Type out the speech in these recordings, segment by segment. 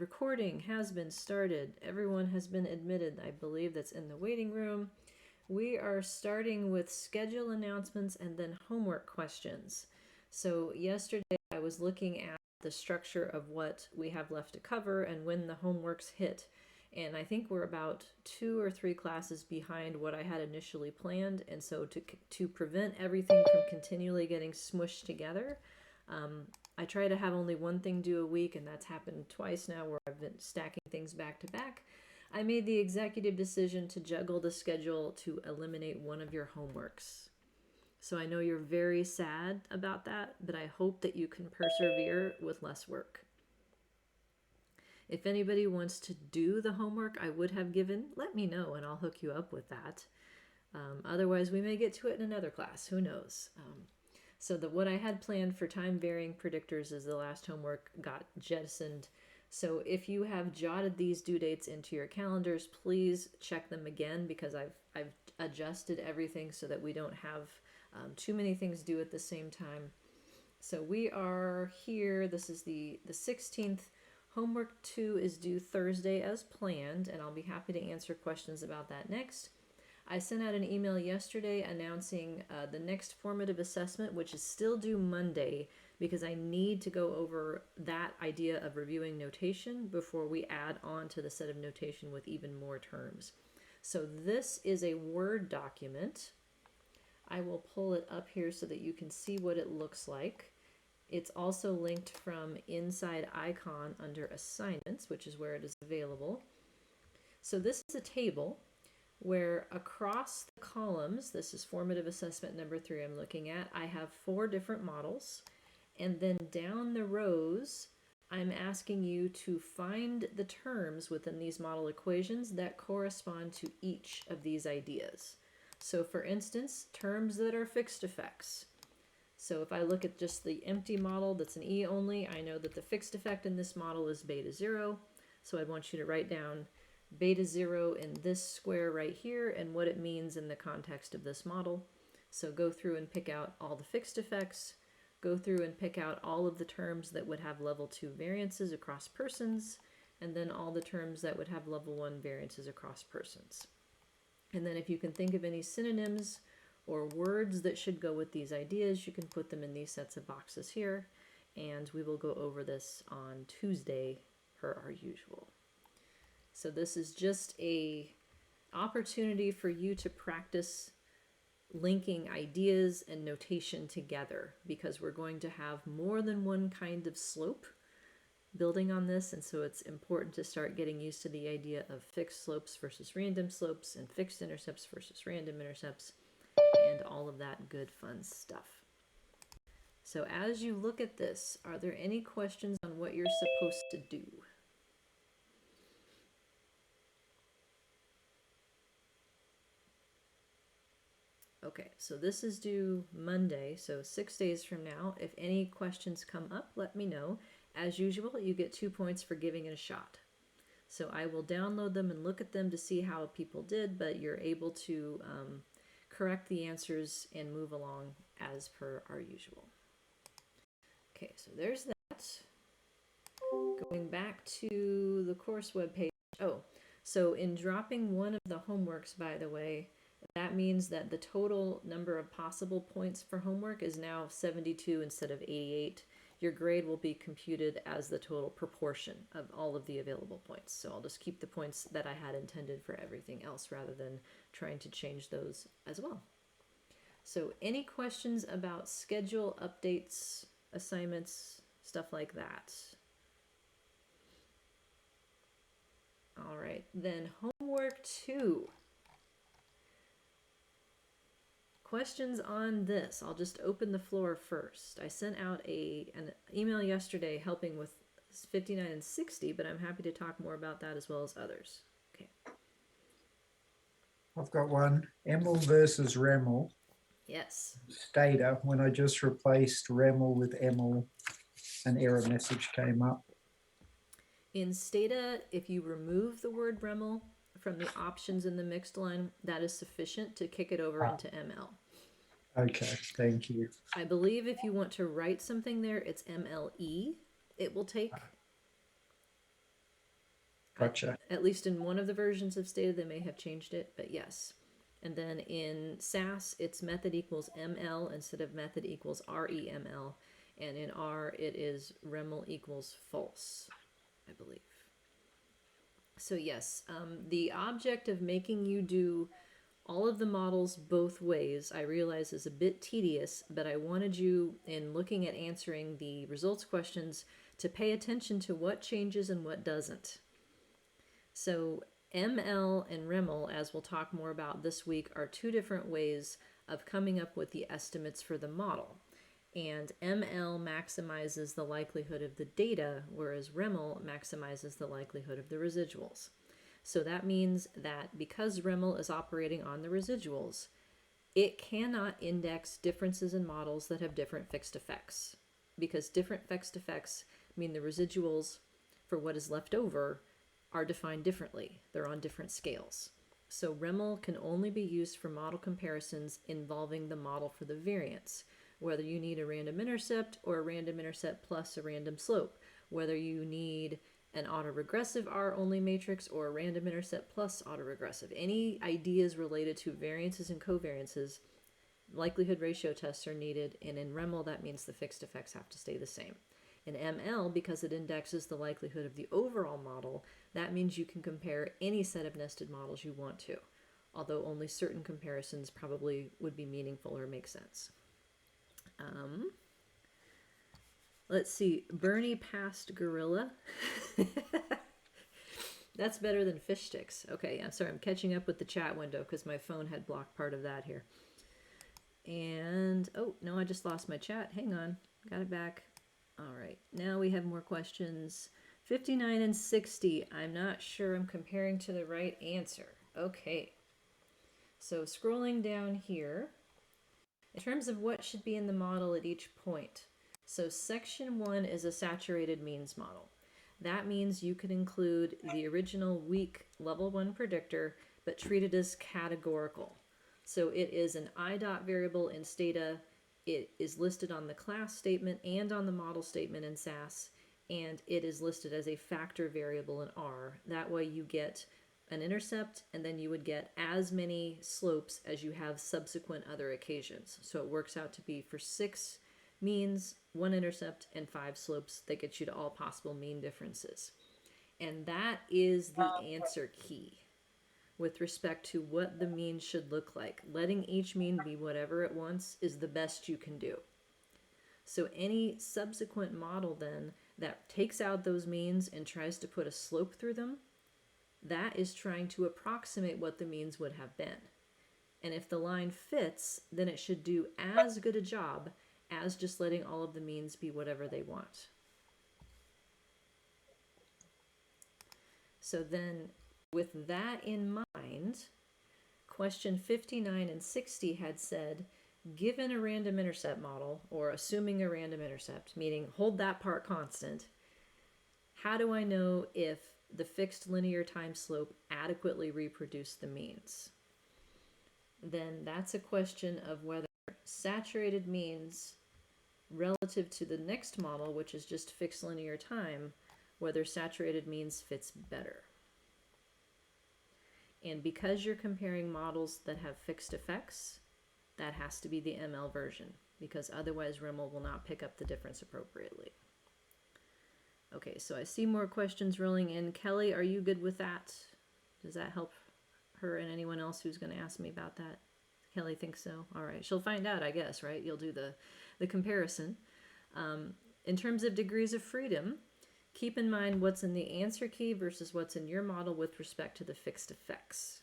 recording has been started. Everyone has been admitted. I believe that's in the waiting room. We are starting with schedule announcements and then homework questions. So yesterday I was looking at the structure of what we have left to cover and when the homeworks hit. And I think we're about 2 or 3 classes behind what I had initially planned. And so to prevent everything from continually getting smushed together, I try to have only one thing due a week, and that's happened twice now where I've been stacking things back to back. I made the executive decision to juggle the schedule to eliminate one of your homeworks. So I know you're very sad about that, but I hope that you can persevere with less work. If anybody wants to do the homework I would have given, let me know and I'll hook you up with that. Otherwise, we may get to it in another class. Who knows? So what I had planned for time varying predictors as the last homework got jettisoned. So if you have jotted these due dates into your calendars, please check them again because I've adjusted everything so that we don't have too many things due at the same time. So we are here. This is the 16th. Homework 2 is due Thursday as planned, and I'll be happy to answer questions about that next. I sent out an email yesterday announcing the next formative assessment, which is still due Monday, because I need to go over that idea of reviewing notation before we add on to the set of notation with even more terms. So this is a Word document. I will pull it up here so that you can see what it looks like. It's also linked from inside Icon under Assignments, which is where it is available. So this is a table where across the columns, this is formative assessment number 3 I'm looking at, I have 4 different models. And then down the rows, I'm asking you to find the terms within these model equations that correspond to each of these ideas. So for instance, terms that are fixed effects. So if I look at just the empty model that's an E only, I know that the fixed effect in this model is beta 0. So I want you to write down beta 0 in this square right here and what it means in the context of this model. So go through and pick out all the fixed effects, go through and pick out all of the terms that would have level 2 variances across persons, and then all the terms that would have level 1 variances across persons. And then if you can think of any synonyms or words that should go with these ideas, you can put them in these sets of boxes here, and we will go over this on Tuesday per our usual. So this is just a opportunity for you to practice linking ideas and notation together, because we're going to have more than one kind of slope building on this, and so it's important to start getting used to the idea of fixed slopes versus random slopes and fixed intercepts versus random intercepts and all of that good fun stuff. So as you look at this, are there any questions on what you're supposed to do? Okay, so this is due Monday, so 6 days from now. If any questions come up, let me know. As usual, you get 2 points for giving it a shot. So I will download them and look at them to see how people did, but you're able to correct the answers and move along as per our usual. Okay, so there's that. Going back to the course webpage. Oh, so in dropping one of the homeworks, by the way, that means that the total number of possible points for homework is now 72 instead of 88. Your grade will be computed as the total proportion of all of the available points. So I'll just keep the points that I had intended for everything else rather than trying to change those as well. So any questions about schedule, updates, assignments, stuff like that? All right, then homework 2. Questions on this? I'll just open the floor first. I sent out an email yesterday helping with 59 and 60, but I'm happy to talk more about that as well as others. Okay. I've got one. Emil versus Remel. Yes. Stata. When I just replaced Remel with Emil, an error message came up. In Stata, if you remove the word Remel from the options in the mixed line, that is sufficient to kick it over into ML. Okay, thank you. I believe if you want to write something there, it's MLE it will take. Gotcha. At least in one of the versions of Stata, they may have changed it, but yes. And then in SAS, it's method equals ML instead of method equals REML. And in R, it is REML equals false, I believe. So yes, the object of making you do all of the models both ways, I realize is a bit tedious, but I wanted you, in looking at answering the results questions, to pay attention to what changes and what doesn't. So ML and REML, as we'll talk more about this week, are two different ways of coming up with the estimates for the model. And ML maximizes the likelihood of the data, whereas REML maximizes the likelihood of the residuals. So that means that because REML is operating on the residuals, it cannot index differences in models that have different fixed effects. Because different fixed effects mean the residuals for what is left over are defined differently. They're on different scales. So REML can only be used for model comparisons involving the model for the variance, whether you need a random intercept or a random intercept plus a random slope, whether you need an autoregressive R-only matrix or a random intercept plus autoregressive. Any ideas related to variances and covariances, likelihood ratio tests are needed, and in REML that means the fixed effects have to stay the same. In ML, because it indexes the likelihood of the overall model, that means you can compare any set of nested models you want to, although only certain comparisons probably would be meaningful or make sense. Let's see, Bernie passed Gorilla. That's better than fish sticks. Okay, I'm sorry, I'm catching up with the chat window because my phone had blocked part of that here. And, oh, no, I just lost my chat. Hang on, got it back. All right, now we have more questions. 59 and 60, I'm not sure I'm comparing to the right answer. Okay, so scrolling down here, in terms of what should be in the model at each point. So section 1 is a saturated means model. That means you could include the original weak level 1 predictor, but treat it as categorical. So it is an I-dot variable in Stata. It is listed on the class statement and on the model statement in SAS, and it is listed as a factor variable in R. That way you get an intercept, and then you would get as many slopes as you have subsequent other occasions. So it works out to be for 6 means, 1 intercept, and 5 slopes that get you to all possible mean differences. And that is the answer key with respect to what the mean should look like. Letting each mean be whatever it wants is the best you can do. So any subsequent model then that takes out those means and tries to put a slope through them, that is trying to approximate what the means would have been. And if the line fits, then it should do as good a job as just letting all of the means be whatever they want. So then, with that in mind, question 59 and 60 had said, given a random intercept model, or assuming a random intercept, meaning hold that part constant, how do I know if the fixed linear time slope adequately reproduced the means? Then that's a question of whether saturated means relative to the next model, which is just fixed linear time, whether saturated means fits better. And because you're comparing models that have fixed effects, that has to be the ML version, because otherwise REML will not pick up the difference appropriately. Okay, so I see more questions rolling in. Kelly, are you good with that? Does that help her and anyone else who's going to ask me about that? Kelly thinks so. All right, she'll find out, I guess, right? You'll do the comparison. In terms of degrees of freedom, keep in mind what's in the answer key versus what's in your model with respect to the fixed effects.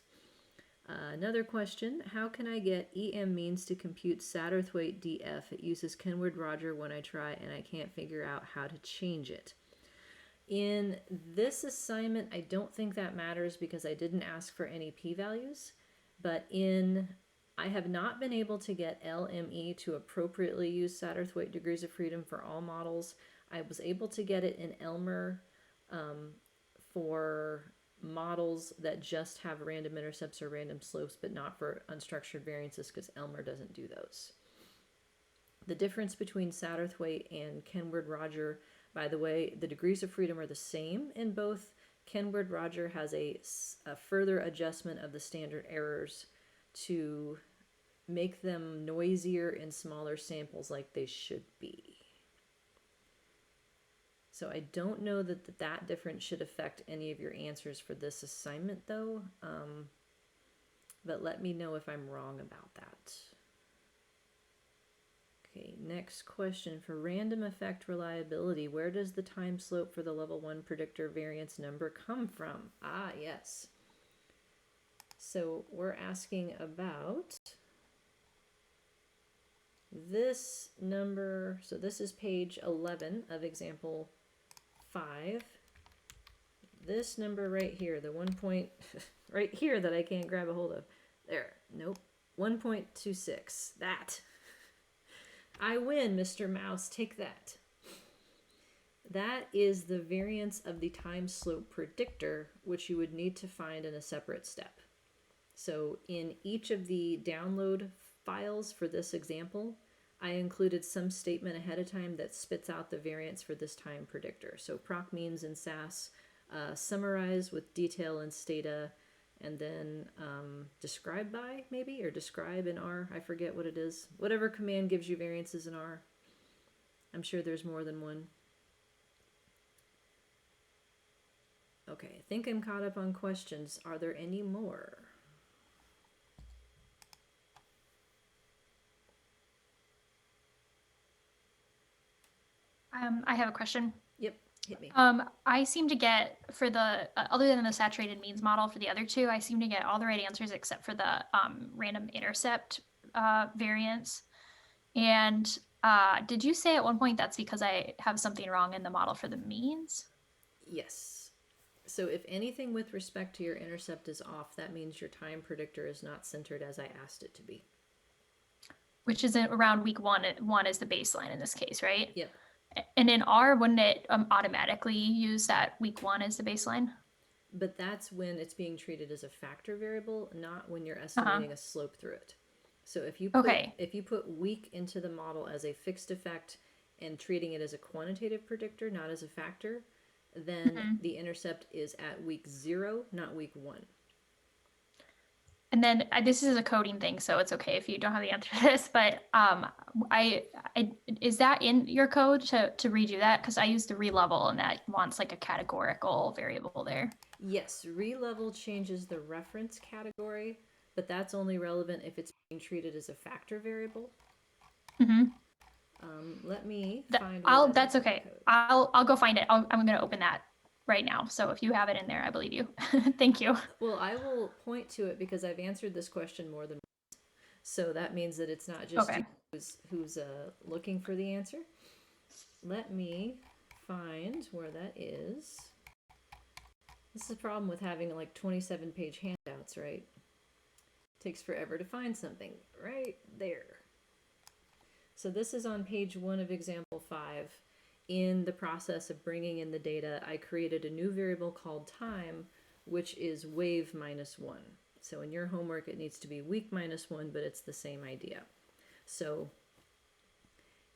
Another question, how can I get EM means to compute Satterthwaite DF? It uses Kenward-Roger when I try and I can't figure out how to change it. In this assignment, I don't think that matters because I didn't ask for any p-values, but I have not been able to get LME to appropriately use Satterthwaite degrees of freedom for all models. I was able to get it in Elmer for models that just have random intercepts or random slopes, but not for unstructured variances because Elmer doesn't do those. The difference between Satterthwaite and Kenward-Roger, by the way, the degrees of freedom are the same in both Kenward Roger has a further adjustment of the standard errors to make them noisier in smaller samples like they should be. So I don't know that difference should affect any of your answers for this assignment though, but let me know if I'm wrong about that. Okay, next question. For random effect reliability, where does the time slope for the level 1 predictor variance number come from? Ah, yes. So we're asking about this number. So this is page 11 of example 5. This number right here, the 1 point right here that I can't grab a hold of. There, nope. 1.26. That. I win, Mr. Mouse. Take that. That is the variance of the time slope predictor, which you would need to find in a separate step. So in each of the download files for this example, I included some statement ahead of time that spits out the variance for this time predictor. So proc means in SAS, summarize with detail and stata, and then describe by, maybe, or describe in R. I forget what it is. Whatever command gives you variances in R. I'm sure there's more than one. Okay, I think I'm caught up on questions. Are there any more? I have a question. Yep, hit me. I seem to get, for the, other than the saturated means model for the other two, I seem to get all the right answers except for the random intercept variance. And did you say at one point that's because I have something wrong in the model for the means? Yes. So if anything with respect to your intercept is off, that means your time predictor is not centered as I asked it to be. Which is around week one is the baseline in this case, right? Yep. And in R, wouldn't it automatically use that week 1 as the baseline? But that's when it's being treated as a factor variable, not when you're estimating a slope through it. So if you put week into the model as a fixed effect and treating it as a quantitative predictor, not as a factor, then the intercept is at week 0, not week 1. And then this is a coding thing, so it's okay if you don't have the answer to this, but is that in your code to redo that? Because I used the relevel and that wants like a categorical variable there. Yes, relevel changes the reference category, but that's only relevant if it's being treated as a factor variable. Let me find. That's okay. I'll go find it. I'm going to open that right now. So if you have it in there, I believe you. Thank you. Well, I will point to it because I've answered this question more than once. So that means that it's not just you who's looking for the answer. Let me find where that is. This is the problem with having like 27-page handouts, right? It takes forever to find something. Right there. So this is on page 1 of example 5. In the process of bringing in the data, I created a new variable called time, which is wave -1. So in your homework, it needs to be week -1, but it's the same idea. So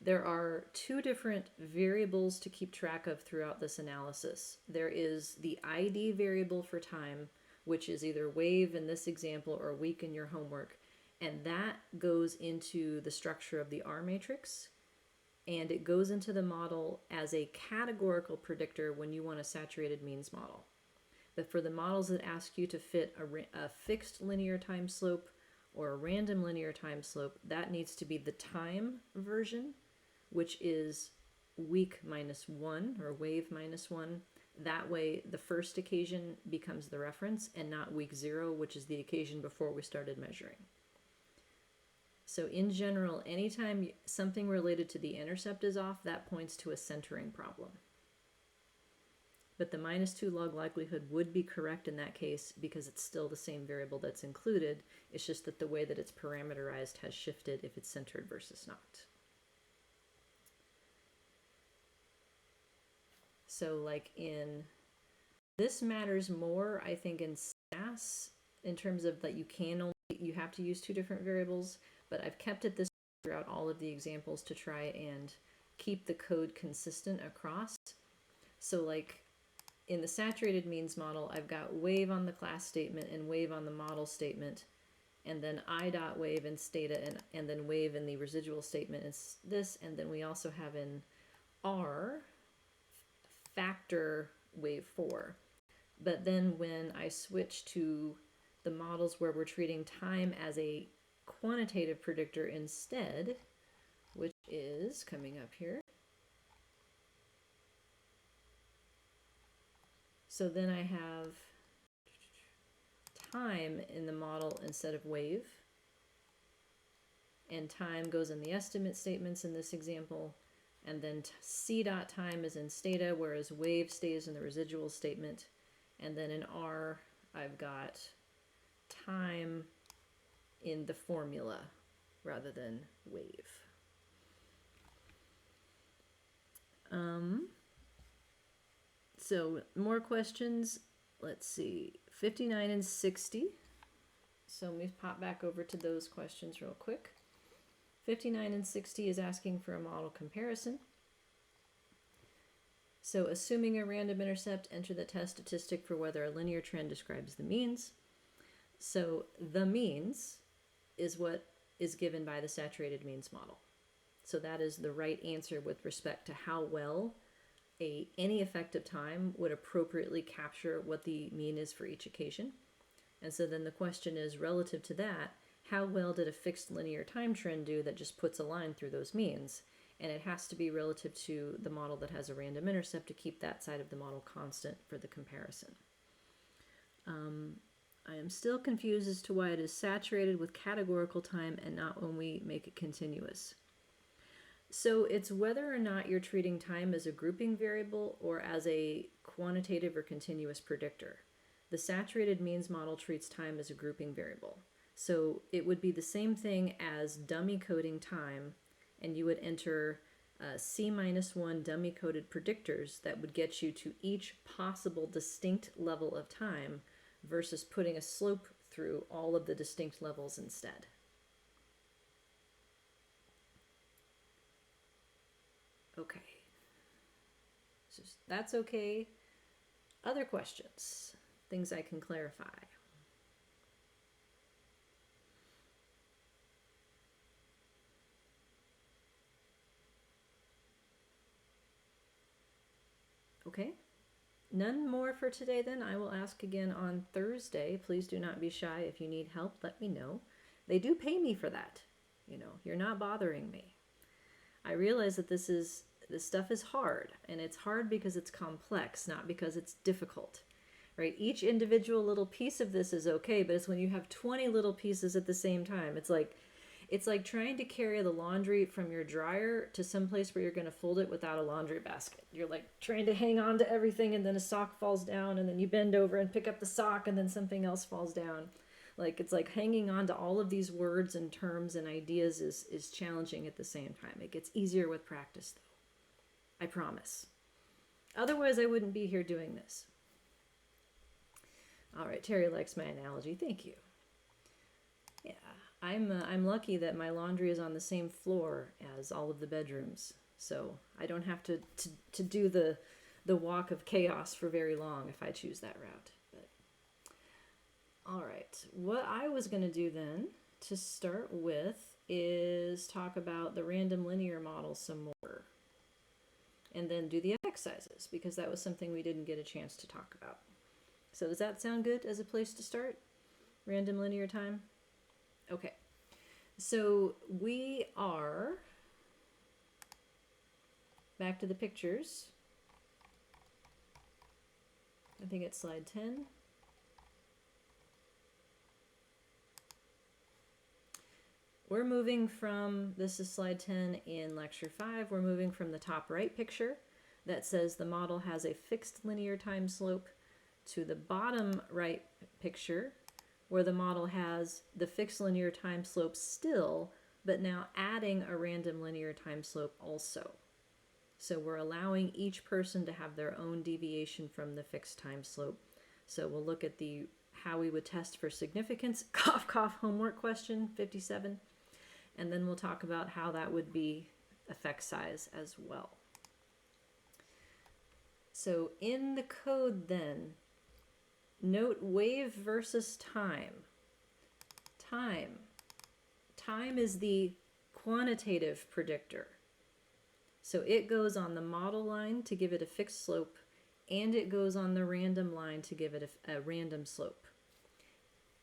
there are 2 different variables to keep track of throughout this analysis. There is the ID variable for time, which is either wave in this example or week in your homework, and that goes into the structure of the R matrix. And it goes into the model as a categorical predictor when you want a saturated means model. But for the models that ask you to fit a fixed linear time slope or a random linear time slope, that needs to be the time version, which is week -1 or wave -1. That way, the first occasion becomes the reference and not week 0, which is the occasion before we started measuring. So in general, anytime something related to the intercept is off, that points to a centering problem. But the -2 log likelihood would be correct in that case because it's still the same variable that's included. It's just that the way that it's parameterized has shifted if it's centered versus not. So like this matters more, I think, in SAS in terms of that you have to use 2 different variables. But I've kept it this throughout all of the examples to try and keep the code consistent across. So like in the saturated means model, I've got wave on the class statement and wave on the model statement, and then I dot wave in stata, and then wave in the residual statement is this, and then we also have in R factor wave 4. But then when I switch to the models where we're treating time as a quantitative predictor instead, which is coming up here. So then I have time in the model instead of wave. And time goes in the estimate statements in this example. And then C dot time is in stata, whereas wave stays in the residual statement. And then in R, I've got time in the formula rather than wave. So more questions. Let's see, 59 and 60. So let me pop back over to those questions real quick. 59 and 60 is asking for a model comparison. So assuming a random intercept, enter the test statistic for whether a linear trend describes the means. So the means is what is given by the saturated means model. So that is the right answer with respect to how well any effective time would appropriately capture what the mean is for each occasion. And so then the question is, relative to that, how well did a fixed linear time trend do that just puts a line through those means? And it has to be relative to the model that has a random intercept to keep that side of the model constant for the comparison. I am still confused as to why it is saturated with categorical time and not when we make it continuous. So it's whether or not you're treating time as a grouping variable or as a quantitative or continuous predictor. The saturated means model treats time as a grouping variable. So it would be the same thing as dummy coding time, and you would enter C-1 dummy coded predictors that would get you to each possible distinct level of time versus putting a slope through all of the distinct levels instead. Okay, so that's okay. Other questions, things I can clarify. Okay, none more for today then. I will ask again on Thursday. Please do not be shy. If you need help, let me know. They do pay me for that. You know, you're not bothering me. I realize that this stuff is hard, and it's hard because it's complex, not because it's difficult, right? Each individual little piece of this is okay, but it's when you have 20 little pieces at the same time. It's like trying to carry the laundry from your dryer to some place where you're going to fold it without a laundry basket. You're like trying to hang on to everything, and then a sock falls down, and then you bend over and pick up the sock, and then something else falls down. Like, it's like hanging on to all of these words and terms and ideas is challenging at the same time. It gets easier with practice, though. I promise. Otherwise, I wouldn't be here doing this. All right, Terry likes my analogy. Thank you. Yeah, I'm lucky that my laundry is on the same floor as all of the bedrooms, so I don't have to do the walk of chaos for very long if I choose that route. All right, what I was going to do then to start with is talk about the random linear model some more, and then do the exercises, because that was something we didn't get a chance to talk about. So does that sound good as a place to start? Random linear time? Okay, so we are back to the pictures. I think it's slide 10. We're moving from, this is slide 10 in lecture 5, we're moving from the top right picture that says the model has a fixed linear time slope to the bottom right picture where the model has the fixed linear time slope still, but now adding a random linear time slope also. So we're allowing each person to have their own deviation from the fixed time slope. So we'll look at how we would test for significance, cough, cough, homework question 57. And then we'll talk about how that would be effect size as well. So in the code then, note wave versus time. Time is the quantitative predictor. So it goes on the model line to give it a fixed slope, and it goes on the random line to give it a random slope.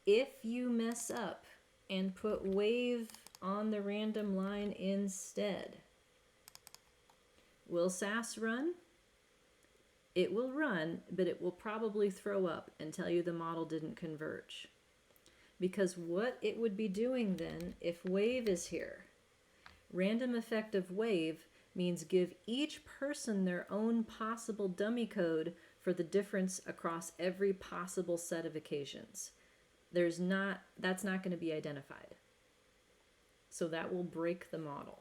If you mess up and put wave on the random line instead, will SAS run? It will run, but it will probably throw up and tell you the model didn't converge. Because what it would be doing then, if wave is here, random effect of wave means give each person their own possible dummy code for the difference across every possible set of occasions. That's not going to be identified. So that will break the model.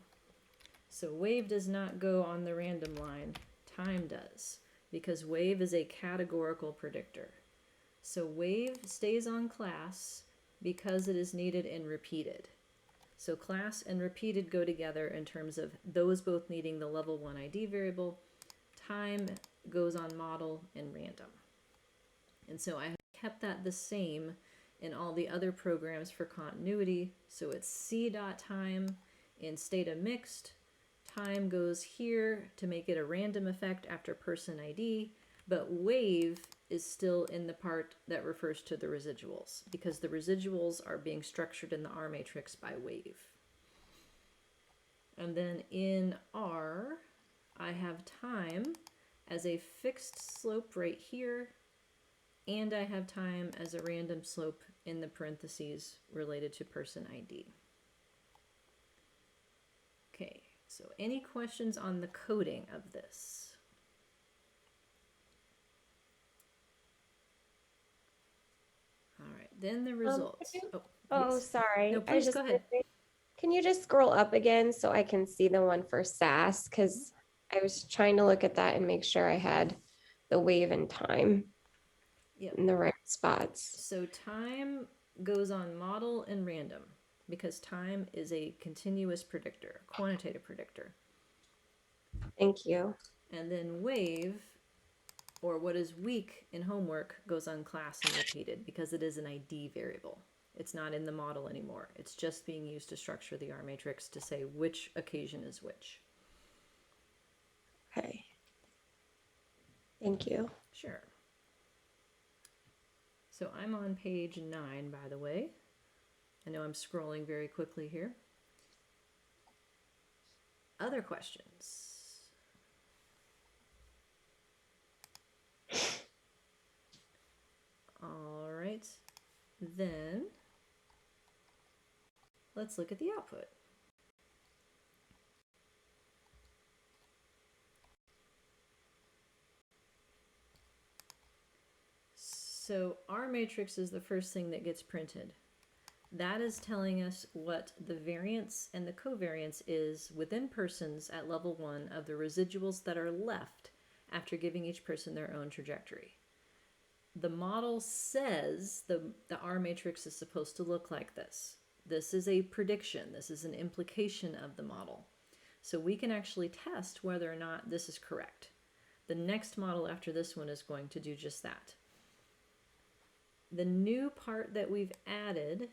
So wave does not go on the random line, time does, because wave is a categorical predictor. So wave stays on class because it is needed in repeated. So class and repeated go together in terms of those both needing the level 1 ID variable. Time goes on model and random. And so I have kept that the same in all the other programs for continuity. So it's c.time in stata mixed. Time goes here to make it a random effect after person ID, but wave is still in the part that refers to the residuals, because the residuals are being structured in the R matrix by wave. And then in R, I have time as a fixed slope right here, and I have time as a random slope in the parentheses related to person ID. Okay, so any questions on the coding of this? All right, then the results. Oh, yes. sorry. No, I please just go ahead. Can you just scroll up again so I can see the one for SAS? Because I was trying to look at that and make sure I had the wave and time Yep. in the right spots. So time goes on model and random because time is a continuous predictor, quantitative predictor. Thank you. And then wave, or what is weak in homework, goes on class and repeated because it is an ID variable. It's not in the model anymore. It's just being used to structure the R matrix to say which occasion is which. Okay. Thank you. Sure. So I'm on page 9, by the way. I know I'm scrolling very quickly here. Other questions? All right, then let's look at the output. So our matrix is the first thing that gets printed. That is telling us what the variance and the covariance is within persons at level 1 of the residuals that are left after giving each person their own trajectory. The model says the R matrix is supposed to look like this. This is a prediction. This is an implication of the model. So we can actually test whether or not this is correct. The next model after this one is going to do just that. The new part that we've added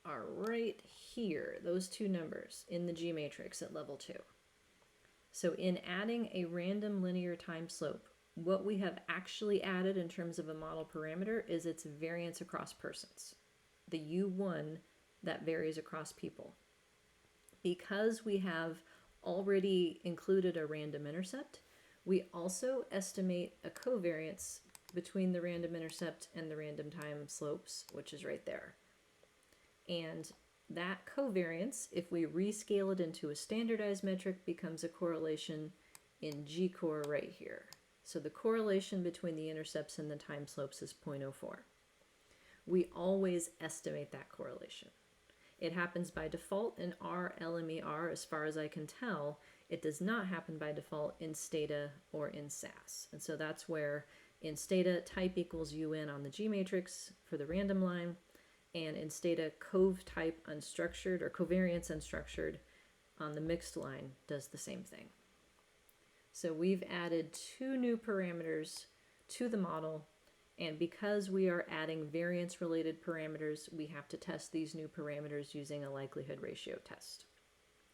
are right here, those two numbers in the G matrix at level 2. So in adding a random linear time slope, what we have actually added in terms of a model parameter is its variance across persons, the U1 that varies across people. Because we have already included a random intercept, we also estimate a covariance between the random intercept and the random time slopes, which is right there. And that covariance, if we rescale it into a standardized metric, becomes a correlation in G-core right here. So the correlation between the intercepts and the time slopes is 0.04. We always estimate that correlation. It happens by default in R LMER, as far as I can tell. It does not happen by default in Stata or in SAS. And so that's where in Stata, type equals UN on the G matrix for the random line, and in Stata, cov type unstructured or covariance unstructured on the mixed line does the same thing. So we've added 2 new parameters to the model, and because we are adding variance related parameters, we have to test these new parameters using a likelihood ratio test.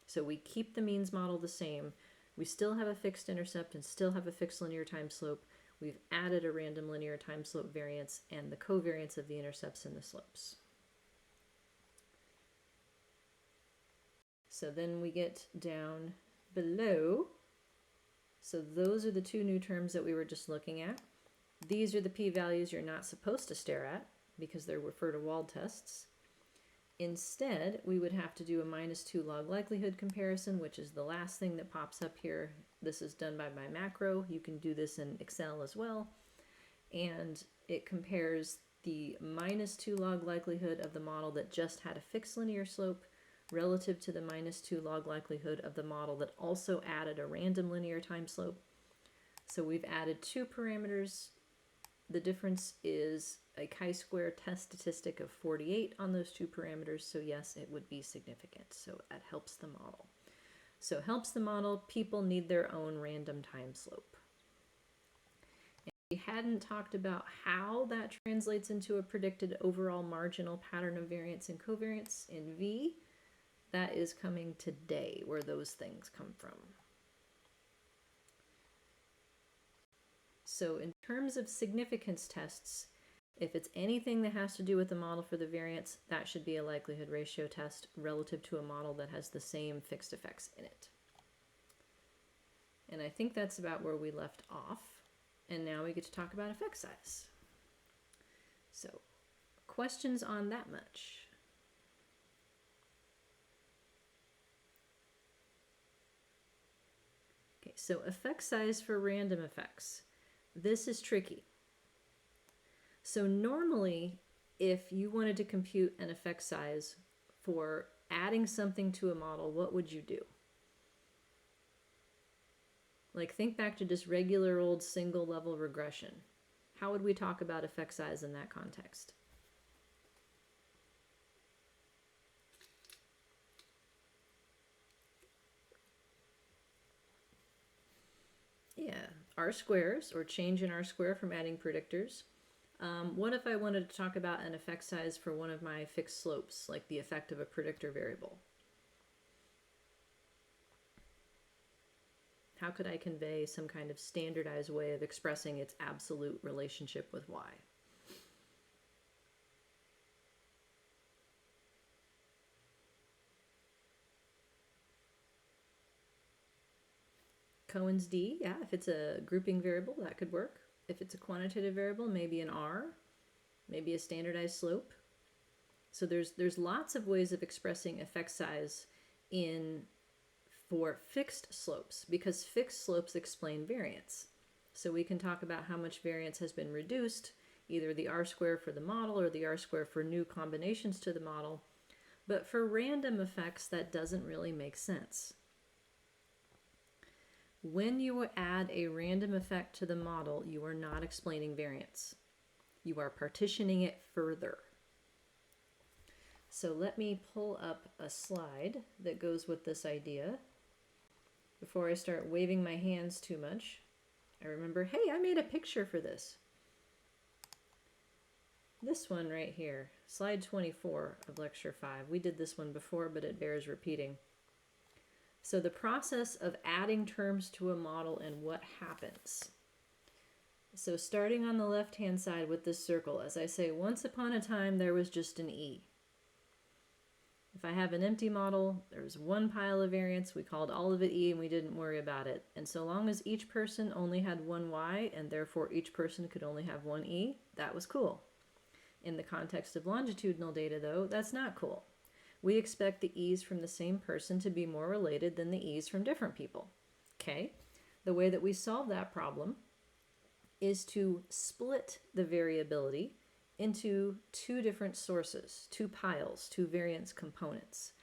So we keep the means model the same. We still have a fixed intercept and still have a fixed linear time slope. We've added a random linear time slope variance and the covariance of the intercepts and the slopes. So then we get down below. So those are the 2 new terms that we were just looking at. These are the p-values you're not supposed to stare at because they're refer to wald tests. Instead, we would have to do a -2 log likelihood comparison, which is the last thing that pops up here. This is done by my macro. You can do this in Excel as well. And it compares the -2 log likelihood of the model that just had a fixed linear slope relative to the -2 log likelihood of the model that also added a random linear time slope. So we've added 2 parameters. The difference is a chi-square test statistic of 48 on those 2 parameters. So yes, it would be significant. So that helps the model. So helps the model. People need their own random time slope. And we hadn't talked about how that translates into a predicted overall marginal pattern of variance and covariance in V. That is coming today, where those things come from. So in terms of significance tests, if it's anything that has to do with the model for the variance, that should be a likelihood ratio test relative to a model that has the same fixed effects in it. And I think that's about where we left off. And now we get to talk about effect size. So, questions on that much? Okay, so effect size for random effects. This is tricky. So normally, if you wanted to compute an effect size for adding something to a model, what would you do? Like, think back to just regular old single level regression. How would we talk about effect size in that context? Yeah, R-squares, or change in R-square from adding predictors. What if I wanted to talk about an effect size for one of my fixed slopes, like the effect of a predictor variable? How could I convey some kind of standardized way of expressing its absolute relationship with y? Cohen's d, yeah, if it's a grouping variable, that could work. If it's a quantitative variable, maybe an r, maybe a standardized slope. So there's lots of ways of expressing effect size for fixed slopes, because fixed slopes explain variance. So we can talk about how much variance has been reduced, either the R-square for the model or the R-square for new combinations to the model. But for random effects, that doesn't really make sense. When you add a random effect to the model, you are not explaining variance. You are partitioning it further. So let me pull up a slide that goes with this idea. Before I start waving my hands too much, I remember, hey, I made a picture for this. This one right here, slide 24 of lecture 5. We did this one before, but it bears repeating. So the process of adding terms to a model and what happens. So starting on the left-hand side with this circle, as I say, once upon a time there was just an E. If I have an empty model, there's one pile of variance, we called all of it E and we didn't worry about it. And so long as each person only had one Y and therefore each person could only have one E, that was cool. In the context of longitudinal data though, that's not cool. We expect the E's from the same person to be more related than the E's from different people. Okay, the way that we solve that problem is to split the variability into 2 different sources, 2 piles, 2 variance components.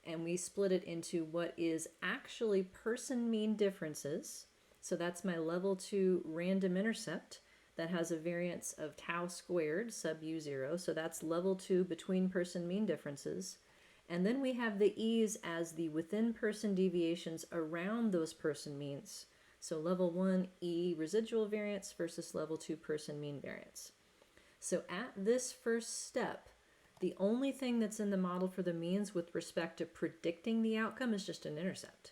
And we split it into what is actually person mean differences. So that's my level 2 random intercept that has a variance of tau squared sub u0. So that's level 2 between person mean differences. And then we have the E's as the within person deviations around those person means. So level 1 E residual variance versus level 2 person mean variance. So at this first step, the only thing that's in the model for the means with respect to predicting the outcome is just an intercept.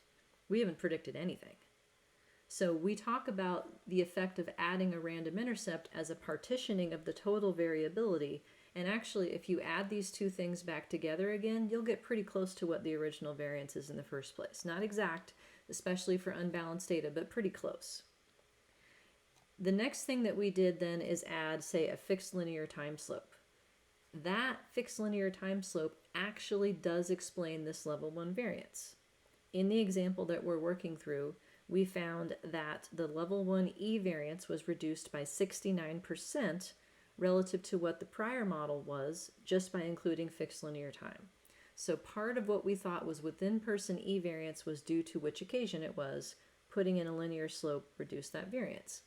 We haven't predicted anything. So we talk about the effect of adding a random intercept as a partitioning of the total variability. And actually, if you add these two things back together again, you'll get pretty close to what the original variance is in the first place. Not exact, especially for unbalanced data, but pretty close. The next thing that we did then is add, say, a fixed linear time slope. That fixed linear time slope actually does explain this level 1 variance. In the example that we're working through, we found that the level 1 E variance was reduced by 69% relative to what the prior model was, just by including fixed linear time. So part of what we thought was within person E variance was due to which occasion it was. Putting in a linear slope reduced that variance.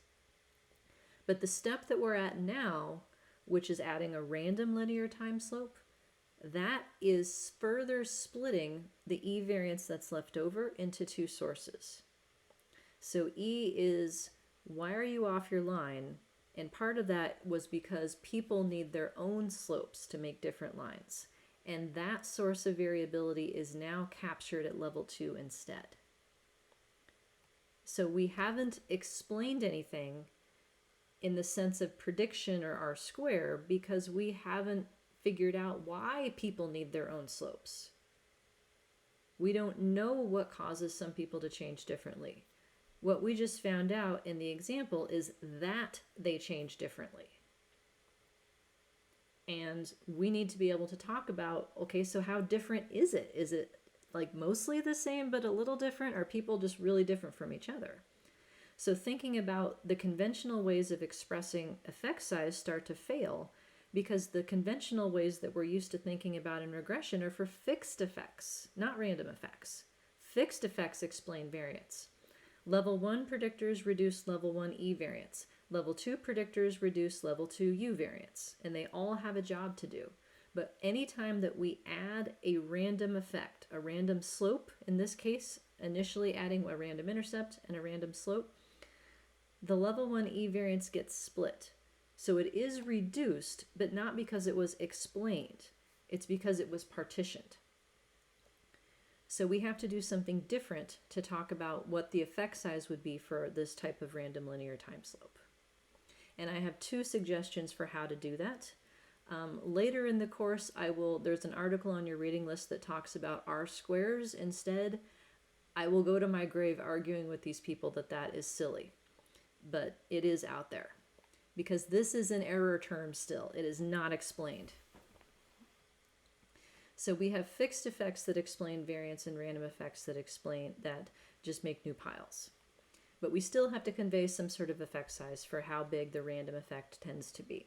But the step that we're at now, which is adding a random linear time slope, that is further splitting the E variance that's left over into two sources. So E is, why are you off your line? And part of that was because people need their own slopes to make different lines. And that source of variability is now captured at level 2 instead. So we haven't explained anything in the sense of prediction or R square because we haven't figured out why people need their own slopes. We don't know what causes some people to change differently. What we just found out in the example is that they change differently. And we need to be able to talk about, okay, so how different is it? Is it like mostly the same but a little different? Are people just really different from each other? So thinking about the conventional ways of expressing effect size start to fail because the conventional ways that we're used to thinking about in regression are for fixed effects, not random effects. Fixed effects explain variance. Level 1 predictors reduce level 1 E variance. Level 2 predictors reduce level 2 U variance. And they all have a job to do. But anytime that we add a random effect, a random slope, in this case, initially adding a random intercept and a random slope, the level 1 E variance gets split. So it is reduced, but not because it was explained. It's because it was partitioned. So we have to do something different to talk about what the effect size would be for this type of random linear time slope. And I have two suggestions for how to do that. Later in the course, there's an article on your reading list that talks about R squares instead. I will go to my grave arguing with these people that that is silly, but it is out there because this is an error term still. It is not explained. So we have fixed effects that explain variance and random effects that just make new piles. But we still have to convey some sort of effect size for how big the random effect tends to be.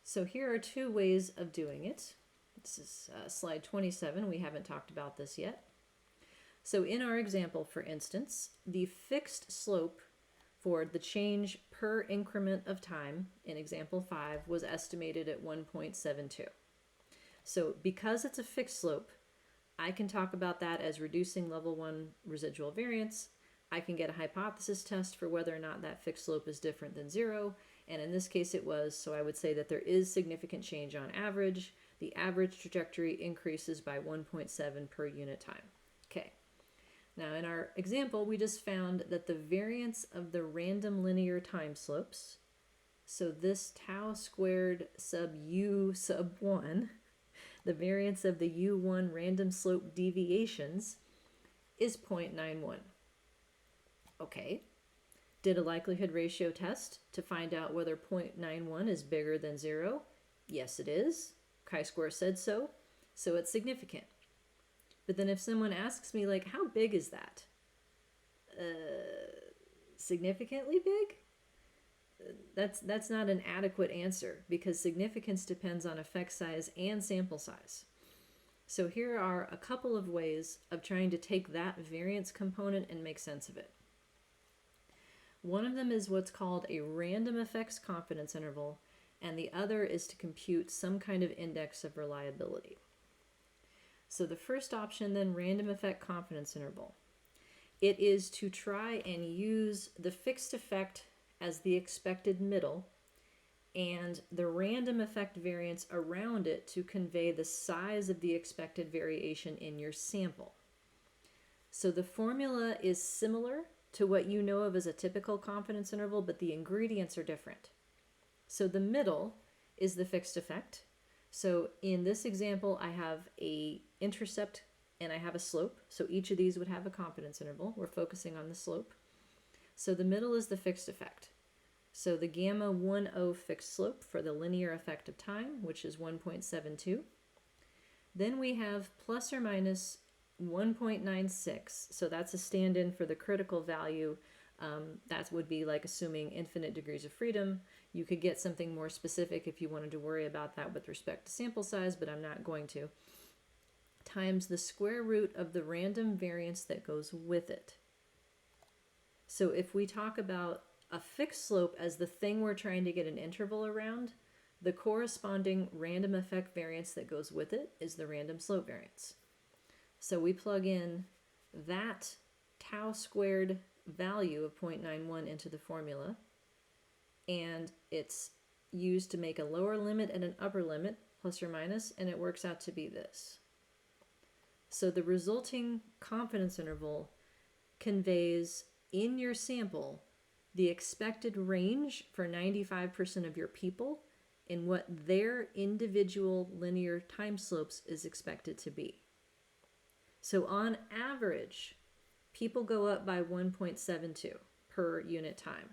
So here are two ways of doing it. This is slide 27. We haven't talked about this yet. So in our example, for instance, the fixed slope for the change per increment of time in example 5 was estimated at 1.72. So because it's a fixed slope, I can talk about that as reducing level 1 residual variance. I can get a hypothesis test for whether or not that fixed slope is different than 0. And in this case it was, so I would say that there is significant change on average. The average trajectory increases by 1.7 per unit time. Okay. Now in our example, we just found that the variance of the random linear time slopes, so this tau squared sub u sub 1, the variance of the U1 random slope deviations is 0.91. Okay. Did a likelihood ratio test to find out whether 0.91 is bigger than 0. Yes, it is. Chi-square said so. So it's significant. But then if someone asks me, like, how big is that? Significantly big? That's not an adequate answer because significance depends on effect size and sample size. So here are a couple of ways of trying to take that variance component and make sense of it. One of them is what's called a random effects confidence interval, and the other is to compute some kind of index of reliability. So the first option then, random effect confidence interval. It is to try and use the fixed effect as the expected middle and the random effect variance around it to convey the size of the expected variation in your sample. So the formula is similar to what you know of as a typical confidence interval, but the ingredients are different. So the middle is the fixed effect. So in this example, I have a intercept and I have a slope. So each of these would have a confidence interval. We're focusing on the slope. So the middle is the fixed effect. So the gamma 1O fixed slope for the linear effect of time, which is 1.72. Then we have plus or minus 1.96. So that's a stand-in for the critical value. That would be like assuming infinite degrees of freedom. You could get something more specific if you wanted to worry about that with respect to sample size, but I'm not going to. Times the square root of the random variance that goes with it. So if we talk about a fixed slope as the thing we're trying to get an interval around, the corresponding random effect variance that goes with it is the random slope variance. So we plug in that tau squared value of 0.91 into the formula, and it's used to make a lower limit and an upper limit, plus or minus, and it works out to be this. So the resulting confidence interval conveys in your sample the expected range for 95% of your people in what their individual linear time slopes is expected to be. So on average, people go up by 1.72 per unit time.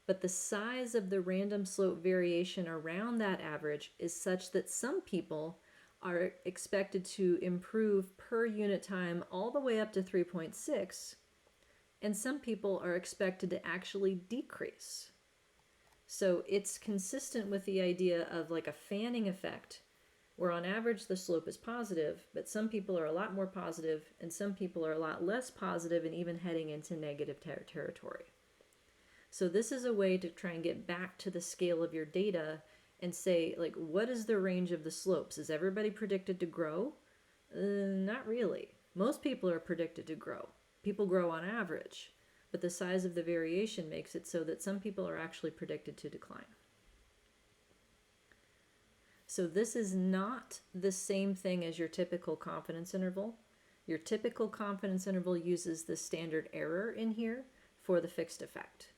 But the size of the random slope variation around that average is such that some people are expected to improve per unit time all the way up to 3.6, and some people are expected to actually decrease. So it's consistent with the idea of like a fanning effect, where on average the slope is positive, but some people are a lot more positive and some people are a lot less positive and even heading into negative territory. So this is a way to try and get back to the scale of your data and say, like, what is the range of the slopes? Is everybody predicted to grow? Not really. Most people are predicted to grow. People grow on average, but the size of the variation makes it so that some people are actually predicted to decline. So this is not the same thing as your typical confidence interval. Your typical confidence interval uses the standard error in here for the fixed effect.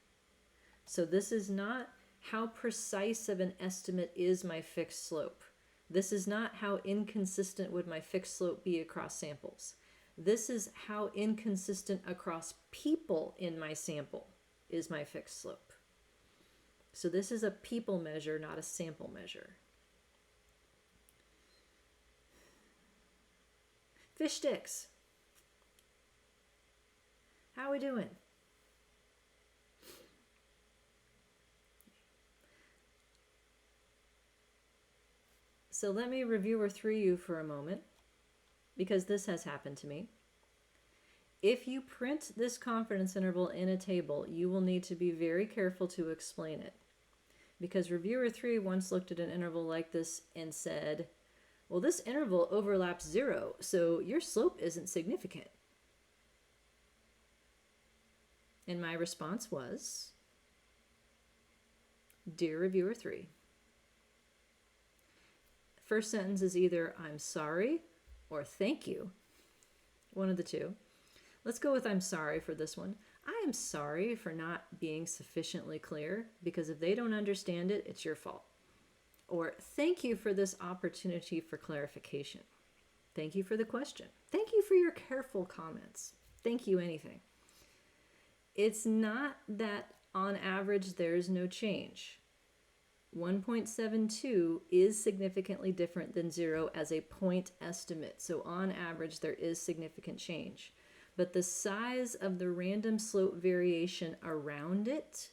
So this is not how precise of an estimate is my fixed slope. This is not how inconsistent would my fixed slope be across samples. This is how inconsistent across people in my sample is my fixed slope. So this is a people measure, not a sample measure. Fish sticks. How are we doing? So let me reviewer 3 you for a moment, because this has happened to me. If you print this confidence interval in a table, you will need to be very careful to explain it. Because reviewer 3 once looked at an interval like this and said, well, this interval overlaps 0, so your slope isn't significant. And my response was, dear reviewer 3, first sentence is either I'm sorry or thank you, one of the two. Let's go with I'm sorry for this one. I am sorry for not being sufficiently clear, because if they don't understand it, it's your fault. Or thank you for this opportunity for clarification. Thank you for the question. Thank you for your careful comments. Thank you anything. It's not that on average there's no change. 1.72 is significantly different than 0 as a point estimate. So on average there is significant change. But the size of the random slope variation around it,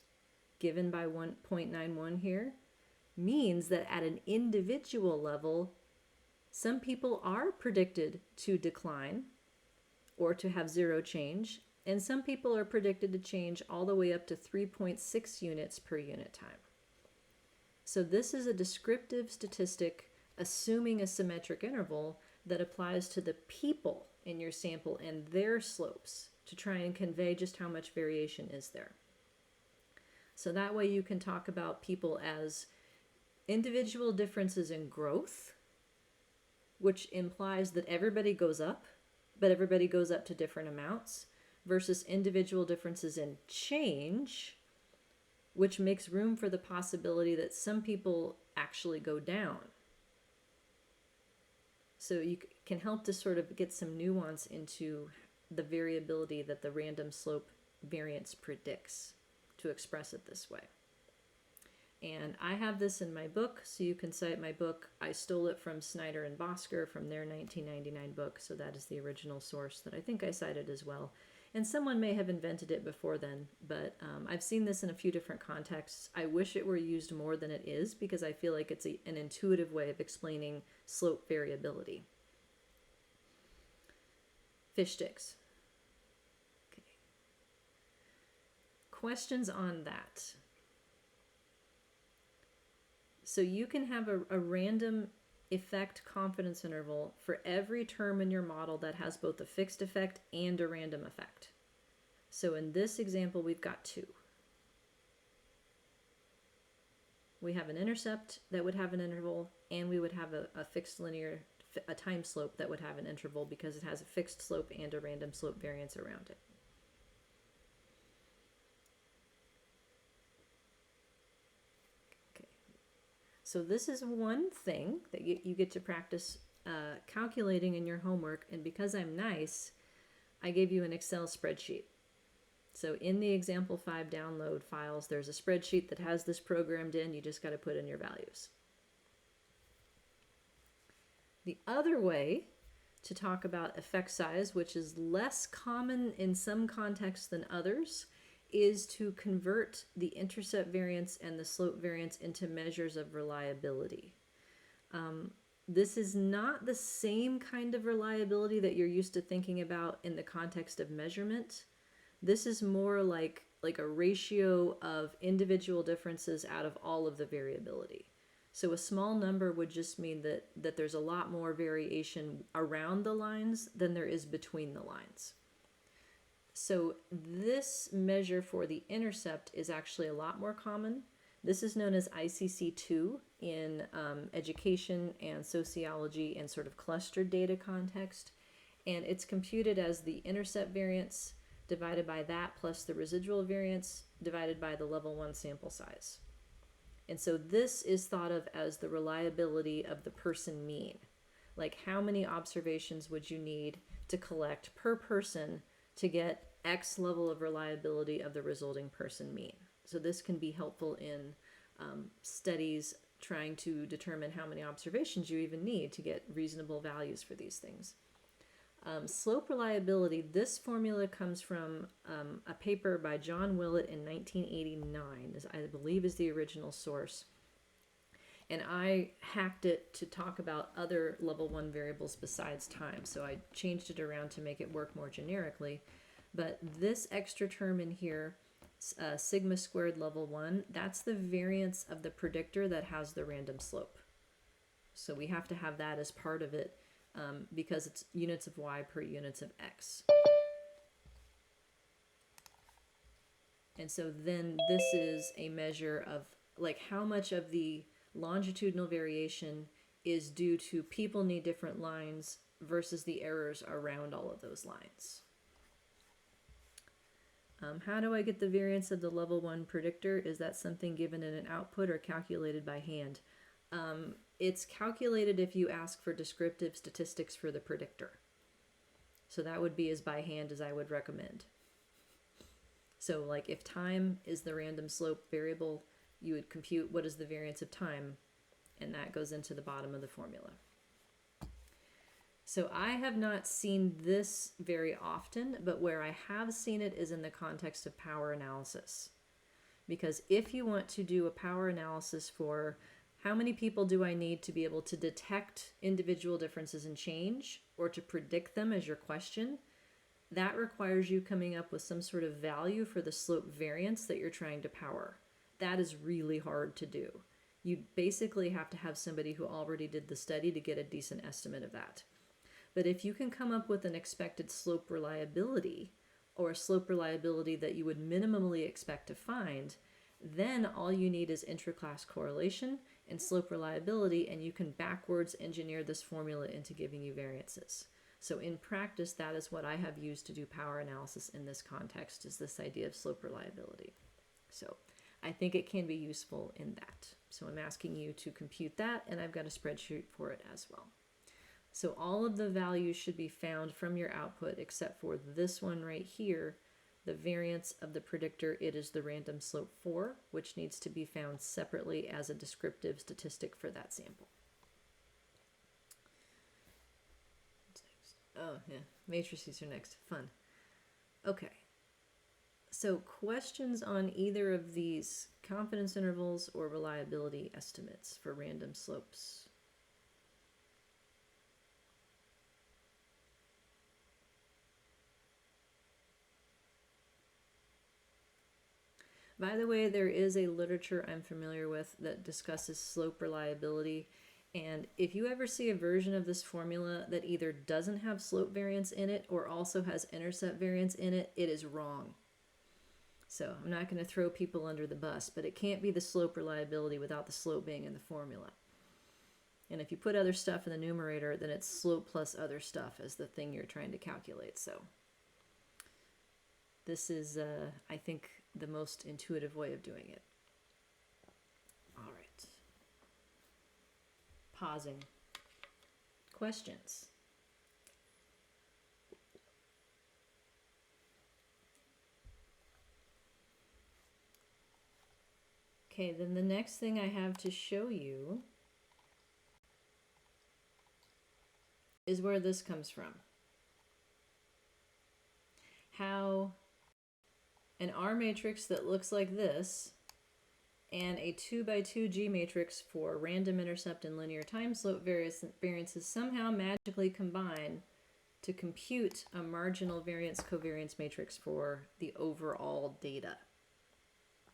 given by 1.91 here, means that at an individual level, some people are predicted to decline or to have 0 change, and some people are predicted to change all the way up to 3.6 units per unit time. So this is a descriptive statistic assuming a symmetric interval that applies to the people in your sample and their slopes. to try and convey just how much variation is there. So that way you can talk about people as individual differences in growth, which implies that everybody goes up, but everybody goes up to different amounts, versus individual differences in change, which makes room for the possibility that some people actually go down. So you can help to sort of get some nuance into the variability that the random slope variance predicts, to express it this way. And I have this in my book, so you can cite my book. I stole it from Snyder and Bosker from their 1999 book, so that is the original source that I think I cited as well. And someone may have invented it before then, but I've seen this in a few different contexts. I wish it were used more than it is, because I feel like it's an intuitive way of explaining slope variability. Fish sticks. Okay. Questions on that? So you can have a random effect confidence interval for every term in your model that has both a fixed effect and a random effect. So in this example, we've got 2. We have an intercept that would have an interval, and we would have a fixed linear, a time slope that would have an interval, because it has a fixed slope and a random slope variance around it. So this is one thing that you get to practice calculating in your homework, and because I'm nice, I gave you an Excel spreadsheet. So in the example 5 download files, there's a spreadsheet that has this programmed in. You just got to put in your values. The other way to talk about effect size, which is less common in some contexts than others, is to convert the intercept variance and the slope variance into measures of reliability. This is not the same kind of reliability that you're used to thinking about in the context of measurement. This is more like a ratio of individual differences out of all of the variability. So a small number would just mean that there's a lot more variation around the lines than there is between the lines. So this measure for the intercept is actually a lot more common. This is known as ICC2 in education and sociology and sort of clustered data context. And it's computed as the intercept variance divided by that plus the residual variance divided by the level 1 sample size. And so this is thought of as the reliability of the person mean. Like, how many observations would you need to collect per person to get X level of reliability of the resulting person mean? So this can be helpful in studies trying to determine how many observations you even need to get reasonable values for these things. Slope reliability, this formula comes from a paper by John Willett in 1989, I believe is the original source. And I hacked it to talk about other level 1 variables besides time. So I changed it around to make it work more generically. But this extra term in here, sigma squared level 1, that's the variance of the predictor that has the random slope. So we have to have that as part of it because it's units of y per units of x. And so then this is a measure of like how much of the longitudinal variation is due to people need different lines versus the errors around all of those lines. How do I get the variance of the level 1 predictor? Is that something given in an output or calculated by hand? It's calculated if you ask for descriptive statistics for the predictor. So that would be as by hand as I would recommend. So like if time is the random slope variable, you would compute what is the variance of time, and that goes into the bottom of the formula. So I have not seen this very often, but where I have seen it is in the context of power analysis. Because if you want to do a power analysis for how many people do I need to be able to detect individual differences in change or to predict them as your question, that requires you coming up with some sort of value for the slope variance that you're trying to power. That is really hard to do. You basically have to have somebody who already did the study to get a decent estimate of that. But if you can come up with an expected slope reliability or a slope reliability that you would minimally expect to find, then all you need is intraclass correlation and slope reliability, and you can backwards engineer this formula into giving you variances. So in practice, that is what I have used to do power analysis in this context, is this idea of slope reliability. So I think it can be useful in that. So I'm asking you to compute that, and I've got a spreadsheet for it as well. So all of the values should be found from your output except for this one right here, the variance of the predictor. It is the random slope 4, which needs to be found separately as a descriptive statistic for that sample. Oh, yeah, matrices are next. Fun. Okay. So questions on either of these confidence intervals or reliability estimates for random slopes? By the way, there is a literature I'm familiar with that discusses slope reliability. And if you ever see a version of this formula that either doesn't have slope variance in it or also has intercept variance in it, it is wrong. So I'm not going to throw people under the bus, but it can't be the slope reliability without the slope being in the formula. And if you put other stuff in the numerator, then it's slope plus other stuff as the thing you're trying to calculate. So this is, I think, the most intuitive way of doing it. All right. Pausing. Questions? Okay, then the next thing I have to show you is where this comes from. How an R matrix that looks like this and a 2x2 G matrix for random intercept and linear time slope variances somehow magically combine to compute a marginal variance covariance matrix for the overall data.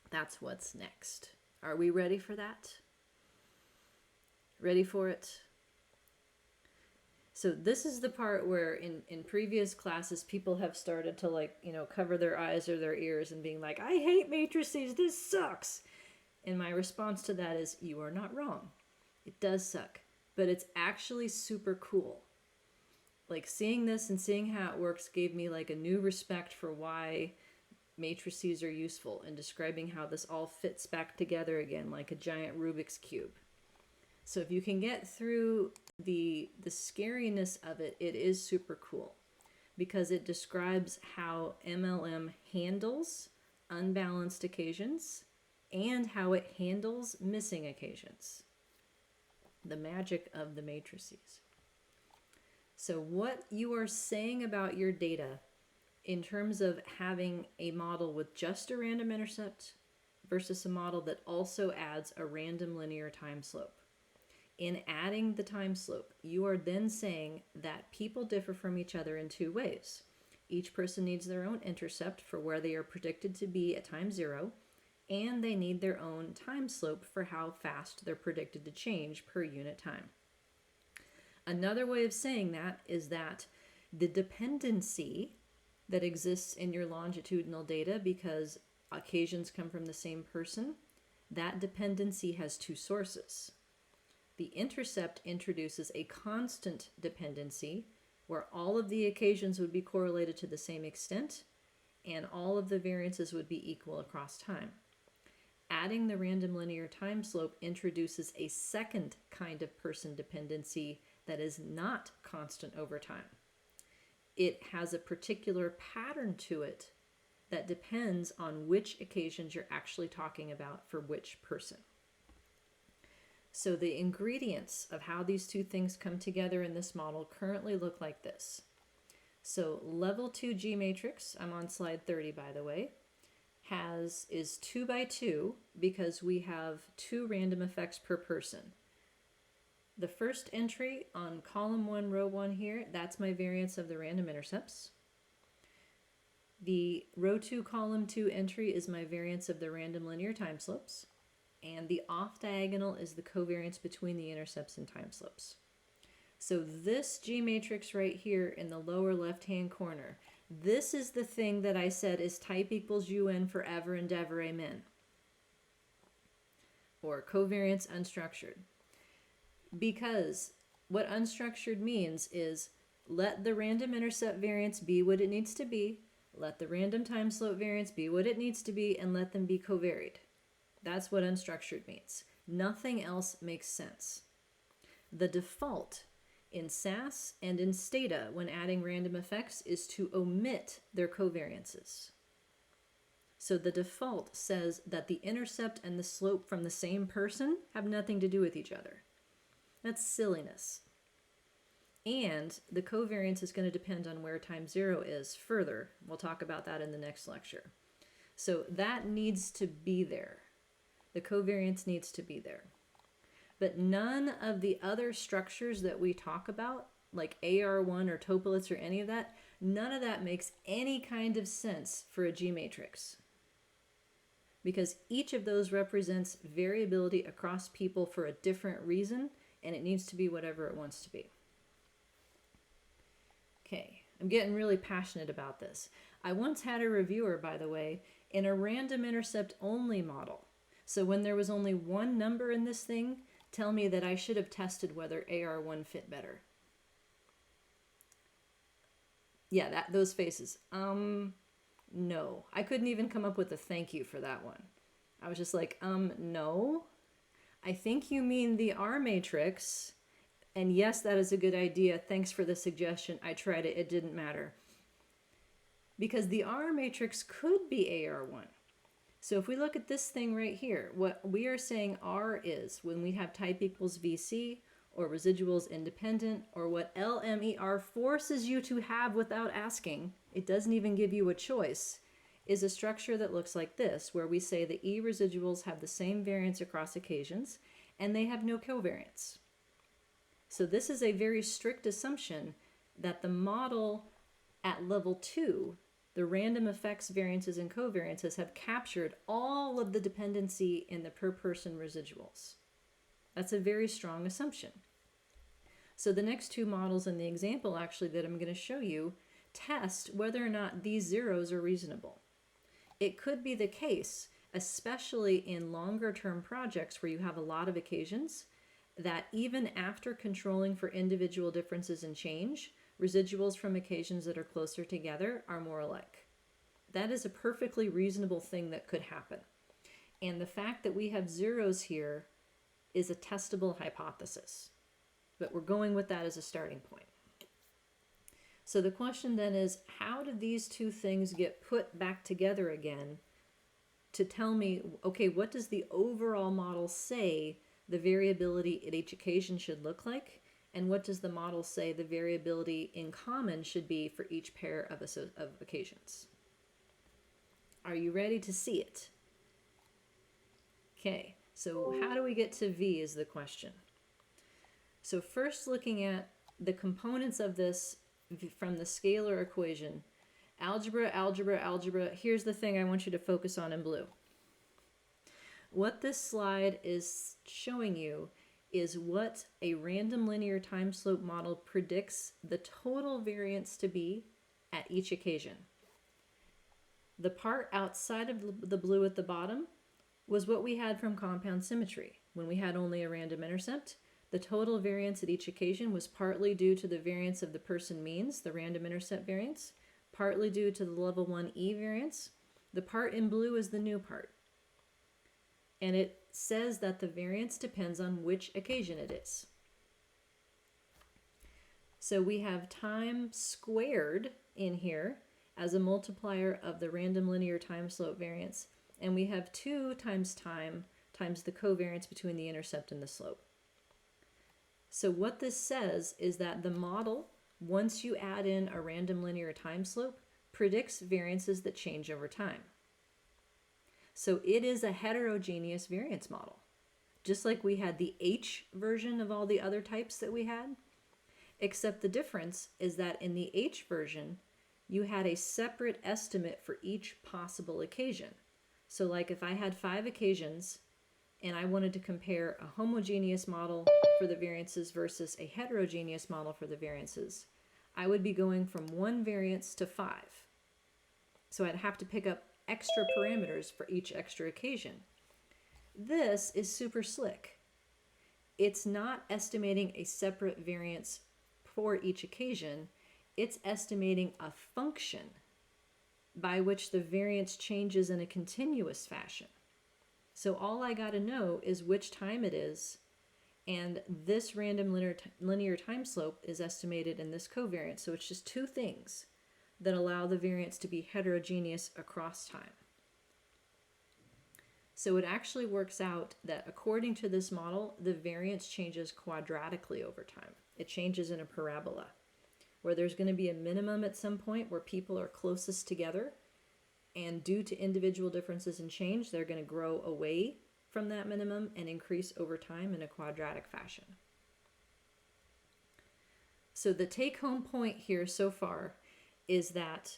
That's what's next. Are we ready for that? Ready for it? So this is the part where in previous classes, people have started to, like, you know, cover their eyes or their ears and being like, I hate matrices, this sucks. And my response to that is, you are not wrong. It does suck, but it's actually super cool. Like, seeing this and seeing how it works gave me like a new respect for why matrices are useful in describing how this all fits back together again like a giant Rubik's Cube. So if you can get through the scariness of it, it is super cool because it describes how MLM handles unbalanced occasions and how it handles missing occasions. The magic of the matrices. So what you are saying about your data in terms of having a model with just a random intercept versus a model that also adds a random linear time slope. In adding the time slope, you are then saying that people differ from each other in two ways. Each person needs their own intercept for where they are predicted to be at time 0, and they need their own time slope for how fast they're predicted to change per unit time. Another way of saying that is that the dependency that exists in your longitudinal data, because occasions come from the same person, that dependency has two sources. The intercept introduces a constant dependency where all of the occasions would be correlated to the same extent and all of the variances would be equal across time. Adding the random linear time slope introduces a second kind of person dependency that is not constant over time. It has a particular pattern to it that depends on which occasions you're actually talking about for which person. So the ingredients of how these two things come together in this model currently look like this. So level 2 G matrix, I'm on slide 30 by the way, is 2 by 2 because we have 2 random effects per person. The first entry on column 1, row 1 here, that's my variance of the random intercepts. The row 2, column 2 entry is my variance of the random linear time slopes. And the off diagonal is the covariance between the intercepts and time slopes. So this G matrix right here in the lower left hand corner, This is the thing that I said is type equals UN forever and ever, amen. Or covariance unstructured. Because what unstructured means is let the random intercept variance be what it needs to be, let the random time slope variance be what it needs to be, and let them be covariate. That's what unstructured means. Nothing else makes sense. The default in SAS and in Stata when adding random effects is to omit their covariances. So the default says that the intercept and the slope from the same person have nothing to do with each other. That's silliness. And the covariance is going to depend on where time zero is further. We'll talk about that in the next lecture. So that needs to be there. The covariance needs to be there. But none of the other structures that we talk about, like AR1 or Topolits or any of that, none of that makes any kind of sense for a G matrix. Because each of those represents variability across people for a different reason, and it needs to be whatever it wants to be. Okay, I'm getting really passionate about this. I once had a reviewer, by the way, in a random intercept only model. So when there was only one number in this thing, tell me that I should have tested whether AR1 fit better. Yeah, those faces. No. I couldn't even come up with a thank you for that one. I was just like, no. I think you mean the R matrix. And yes, that is a good idea. Thanks for the suggestion. I tried it. It didn't matter. Because the R matrix could be AR1. So if we look at this thing right here, what we are saying R is when we have type equals VC or residuals independent or what LMER forces you to have without asking, it doesn't even give you a choice, is a structure that looks like this, where we say the E residuals have the same variance across occasions and they have no covariance. So this is a very strict assumption that the model at level 2, the random effects variances and covariances, have captured all of the dependency in the per person residuals. That's a very strong assumption. So the next two models in the example actually that I'm going to show you test whether or not these zeros are reasonable. It could be the case, especially in longer term projects where you have a lot of occasions, that even after controlling for individual differences in change, residuals from occasions that are closer together are more alike. That is a perfectly reasonable thing that could happen. And the fact that we have zeros here is a testable hypothesis. But we're going with that as a starting point. So the question then is, how do these two things get put back together again to tell me, okay, what does the overall model say the variability at each occasion should look like? And what does the model say the variability in common should be for each pair of occasions? Are you ready to see it? Okay, so how do we get to V is the question. So first looking at the components of this from the scalar equation, algebra, algebra, algebra, here's the thing I want you to focus on in blue. What this slide is showing you is what a random linear time slope model predicts the total variance to be at each occasion. The part outside of the blue at the bottom was what we had from compound symmetry. When we had only a random intercept, the total variance at each occasion was partly due to the variance of the person means, the random intercept variance, partly due to the level 1E variance. The part in blue is the new part. And it says that the variance depends on which occasion it is. So we have time squared in here as a multiplier of the random linear time slope variance, and we have 2 times time times the covariance between the intercept and the slope. So what this says is that the model, once you add in a random linear time slope, predicts variances that change over time. So it is a heterogeneous variance model. Just like we had the H version of all the other types that we had, except the difference is that in the H version, you had a separate estimate for each possible occasion. So like if I had 5 occasions and I wanted to compare a homogeneous model for the variances versus a heterogeneous model for the variances, I would be going from 1 variance to 5. So I'd have to pick up extra parameters for each extra occasion. This is super slick. It's not estimating a separate variance for each occasion. It's estimating a function by which the variance changes in a continuous fashion. So all I got to know is which time it is, and this random linear time slope is estimated in this covariance. So it's just two things that allow the variance to be heterogeneous across time. So it actually works out that according to this model, the variance changes quadratically over time. It changes in a parabola, where there's going to be a minimum at some point where people are closest together, and due to individual differences in change, they're going to grow away from that minimum and increase over time in a quadratic fashion. So the take-home point here so far is that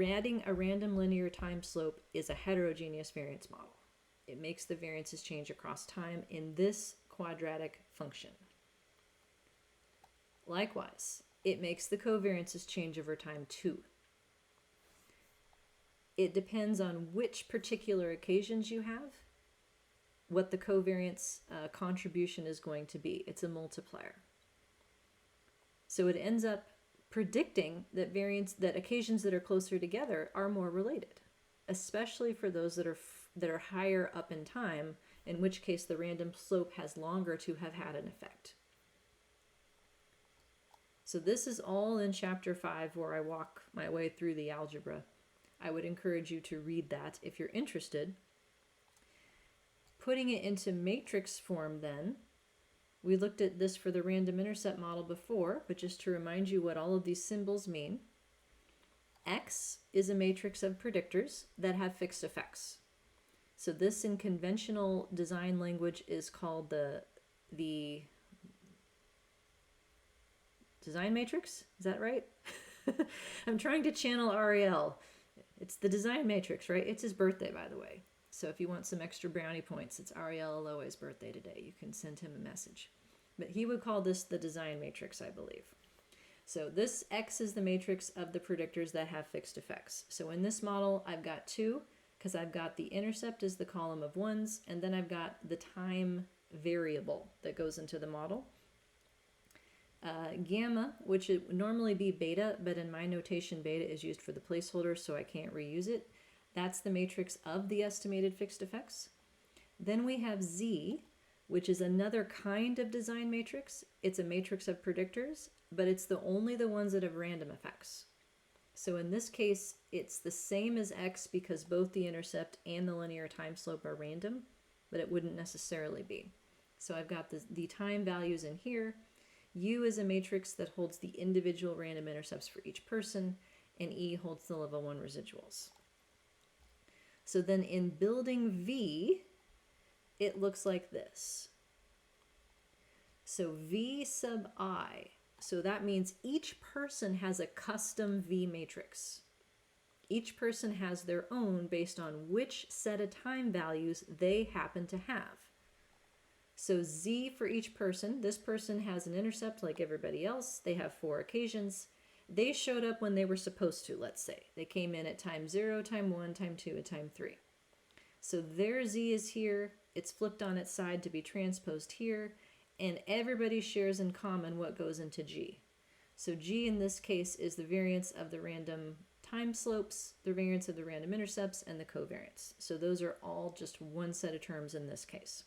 adding a random linear time slope is a heterogeneous variance model. It makes the variances change across time in this quadratic function. Likewise, it makes the covariances change over time too. It depends on which particular occasions you have, what the covariance contribution is going to be. It's a multiplier. So it ends up predicting that occasions that are closer together are more related, especially for those that are higher up in time, in which case the random slope has longer to have had an effect. So this is all in chapter 5, where I walk my way through the algebra. I would encourage you to read that if you're interested. Putting it into matrix form then, we looked at this for the random intercept model before, but just to remind you what all of these symbols mean. X is a matrix of predictors that have fixed effects. So this in conventional design language is called the design matrix. Is that right? I'm trying to channel Ariel. It's the design matrix, right? It's his birthday, by the way. So if you want some extra brownie points, it's Ariel Aloe's birthday today. You can send him a message. But he would call this the design matrix, I believe. So this X is the matrix of the predictors that have fixed effects. So in this model, I've got 2, because I've got the intercept as the column of 1s, and then I've got the time variable that goes into the model. Gamma, which would normally be beta, but in my notation, beta is used for the placeholder, so I can't reuse it. That's the matrix of the estimated fixed effects. Then we have Z, which is another kind of design matrix. It's a matrix of predictors, but it's only the ones that have random effects. So in this case, it's the same as X because both the intercept and the linear time slope are random, but it wouldn't necessarily be. So I've got the time values in here. U is a matrix that holds the individual random intercepts for each person, and E holds the level 1 residuals. So then in building V, it looks like this. So V sub I, so that means each person has a custom V matrix. Each person has their own based on which set of time values they happen to have. So Z for each person, this person has an intercept like everybody else. They have 4 occasions. They showed up when they were supposed to, let's say. They came in at time 0, time 1, time 2, and time 3. So their Z is here. It's flipped on its side to be transposed here. And everybody shares in common what goes into G. So G in this case is the variance of the random time slopes, the variance of the random intercepts, and the covariance. So those are all just one set of terms in this case.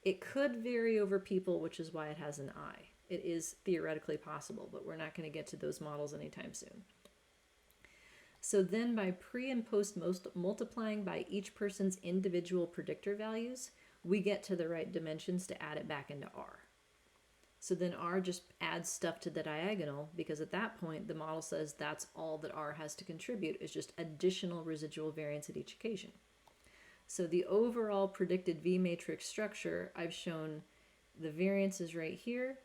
It could vary over people, which is why it has an I. It is theoretically possible, but we're not going to get to those models anytime soon. So then by pre and post multiplying by each person's individual predictor values, we get to the right dimensions to add it back into R. So then R just adds stuff to the diagonal, because at that point the model says that's all that R has to contribute, is just additional residual variance at each occasion. So the overall predicted V matrix structure, I've shown the variance is right here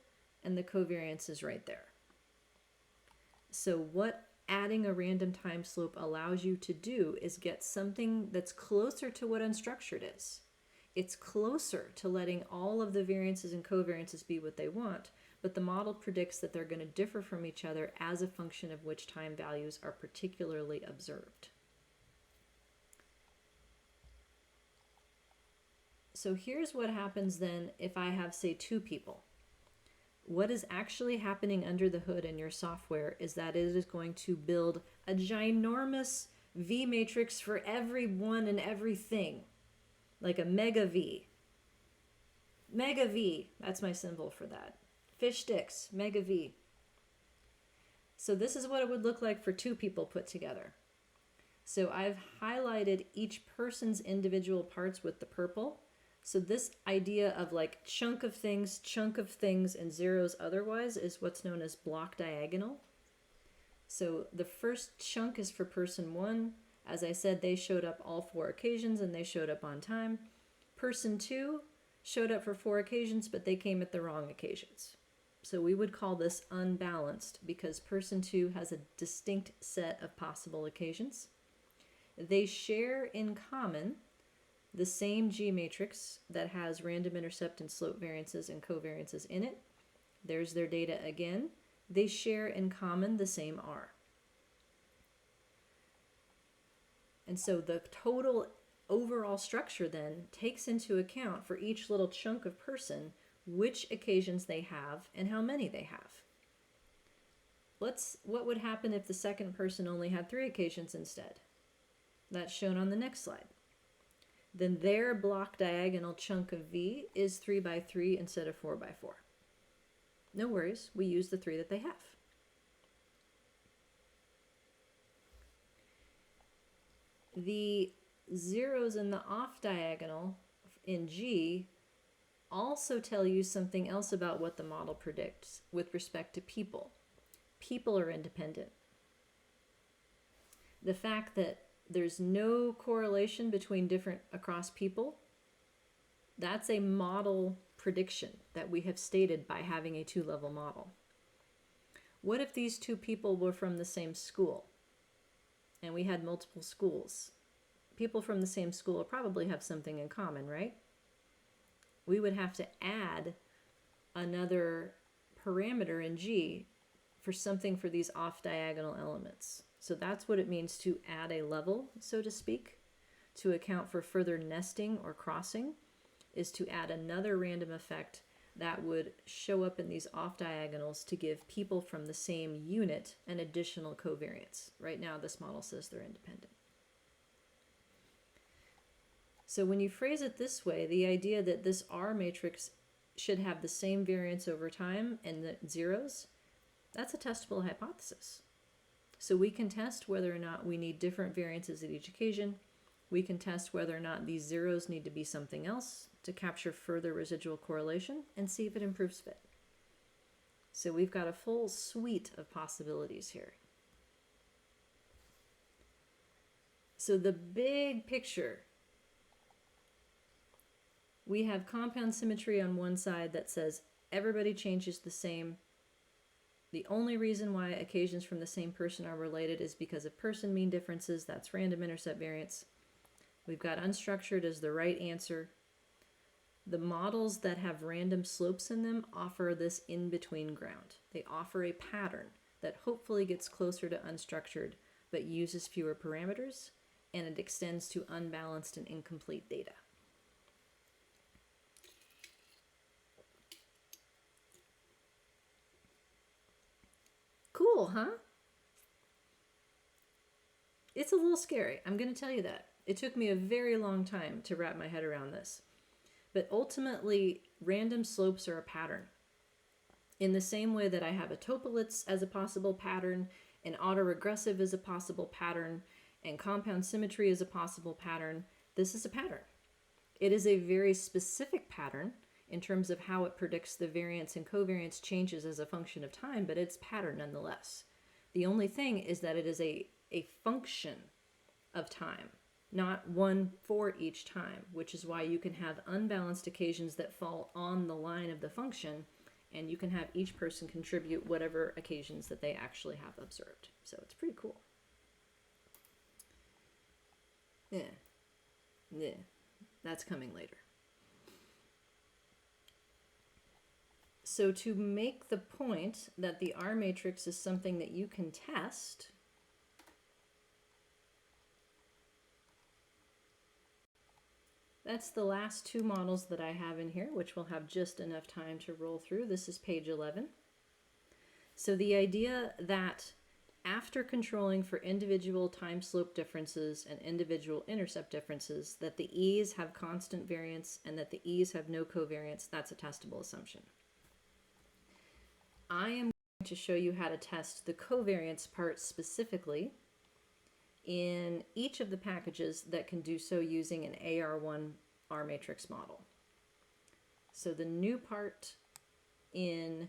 and the covariance is right there. So what adding a random time slope allows you to do is get something that's closer to what unstructured is. It's closer to letting all of the variances and covariances be what they want, but the model predicts that they're going to differ from each other as a function of which time values are particularly observed. So here's what happens then if I have, say, 2 people. What is actually happening under the hood in your software is that it is going to build a ginormous V matrix for everyone and everything, like a mega V. Mega V, that's my symbol for that. Fish sticks, mega V. So this is what it would look like for 2 people put together. So I've highlighted each person's individual parts with the purple. So this idea of like chunk of things, and zeros otherwise is what's known as block diagonal. So the first chunk is for person 1. As I said, they showed up all 4 occasions and they showed up on time. Person 2 showed up for 4 occasions, but they came at the wrong occasions. So we would call this unbalanced because person 2 has a distinct set of possible occasions. They share in common the same G matrix that has random intercept and slope variances and covariances in it. There's their data again. They share in common the same R. And so the total overall structure then takes into account for each little chunk of person which occasions they have and how many they have. What would happen if the second person only had 3 occasions instead? That's shown on the next slide. Then their block diagonal chunk of V is 3 by 3 instead of 4 by 4. No worries, we use the 3 that they have. The zeros in the off diagonal in G also tell you something else about what the model predicts with respect to people. People are independent. The fact that there's no correlation between different across people, that's a model prediction that we have stated by having a 2-level model. What if these 2 people were from the same school and we had multiple schools? People from the same school probably have something in common, right? We would have to add another parameter in G for something for these off-diagonal elements. So that's what it means to add a level, so to speak, to account for further nesting or crossing, is to add another random effect that would show up in these off-diagonals to give people from the same unit an additional covariance. Right now, this model says they're independent. So when you phrase it this way, the idea that this R matrix should have the same variance over time and the zeros, that's a testable hypothesis. So we can test whether or not we need different variances at each occasion. We can test whether or not these zeros need to be something else to capture further residual correlation and see if it improves fit. So we've got a full suite of possibilities here. So the big picture, we have compound symmetry on one side that says everybody changes the same. The only reason why occasions from the same person are related is because of person mean differences. That's random intercept variance. We've got unstructured as the right answer. The models that have random slopes in them offer this in-between ground. They offer a pattern that hopefully gets closer to unstructured but uses fewer parameters, and it extends to unbalanced and incomplete data. Cool, huh? It's a little scary. I'm going to tell you that. It took me a very long time to wrap my head around this. But ultimately, random slopes are a pattern. In the same way that I have a Topolitz as a possible pattern, and autoregressive is a possible pattern, and compound symmetry is a possible pattern, this is a pattern. It is a very specific pattern in terms of how it predicts the variance and covariance changes as a function of time, but it's pattern nonetheless. The only thing is that it is a function of time, not one for each time, which is why you can have unbalanced occasions that fall on the line of the function, and you can have each person contribute whatever occasions that they actually have observed. So it's pretty cool. Yeah. That's coming later. So to make the point that the R matrix is something that you can test, that's the last two models that I have in here, which we'll have just enough time to roll through. This is page 11. So the idea that after controlling for individual time slope differences and individual intercept differences, that the E's have constant variance and that the E's have no covariance, that's a testable assumption. I am going to show you how to test the covariance part specifically in each of the packages that can do so using an AR1 R matrix model. So the new part in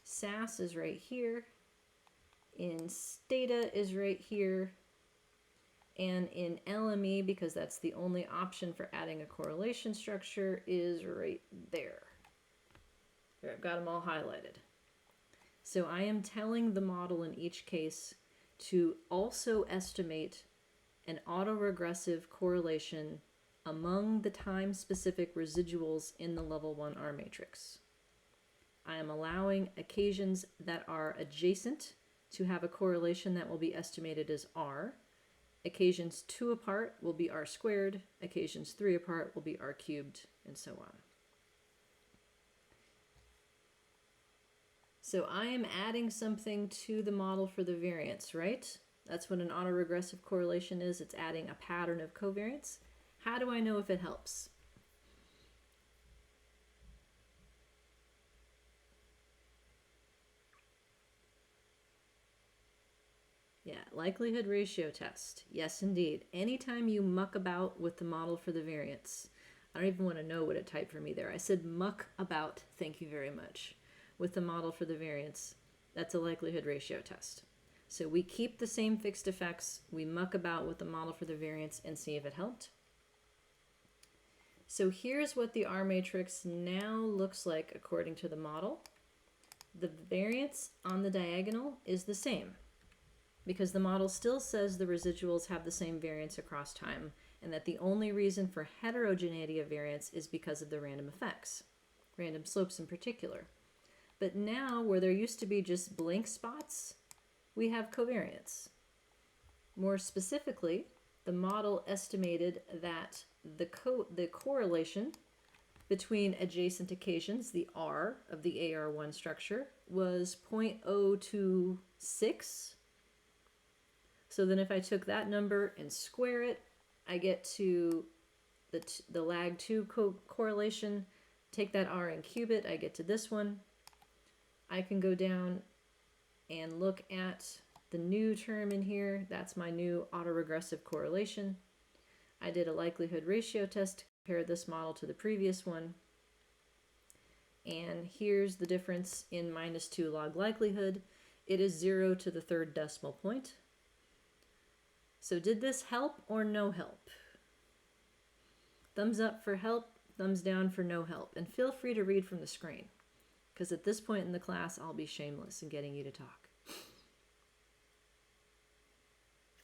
SAS is right here, in Stata is right here, and in LME, because that's the only option for adding a correlation structure, is right there. Here, I've got them all highlighted. So I am telling the model in each case to also estimate an autoregressive correlation among the time-specific residuals in the level 1 R matrix. I am allowing occasions that are adjacent to have a correlation that will be estimated as R. Occasions 2 apart will be R squared, occasions 3 apart will be R cubed, and so on. So I am adding something to the model for the variance, right? That's what an autoregressive correlation is. It's adding a pattern of covariance. How do I know if it helps? Yeah, likelihood ratio test. Yes, indeed. Anytime you muck about with the model for the variance, I don't even want to know what it typed for me there. I said muck about, thank you very much, with the model for the variance. That's a likelihood ratio test. So we keep the same fixed effects, we muck about with the model for the variance and see if it helped. So here's what the R matrix now looks like according to the model. The variance on the diagonal is the same, because the model still says the residuals have the same variance across time, and that the only reason for heterogeneity of variance is because of the random effects, random slopes in particular. But now, where there used to be just blank spots, we have covariance. More specifically, the model estimated that the correlation between adjacent occasions, the R of the AR1 structure, was 0.026. So then if I took that number and square it, I get to the lag 2 correlation. Take that R and cube it, I get to this one. I can go down and look at the new term in here. That's my new autoregressive correlation. I did a likelihood ratio test to compare this model to the previous one. And here's the difference in -2 log likelihood. It is 0 to the 3rd decimal point. So did this help or no help? Thumbs up for help, thumbs down for no help. And feel free to read from the screen, because at this point in the class, I'll be shameless in getting you to talk.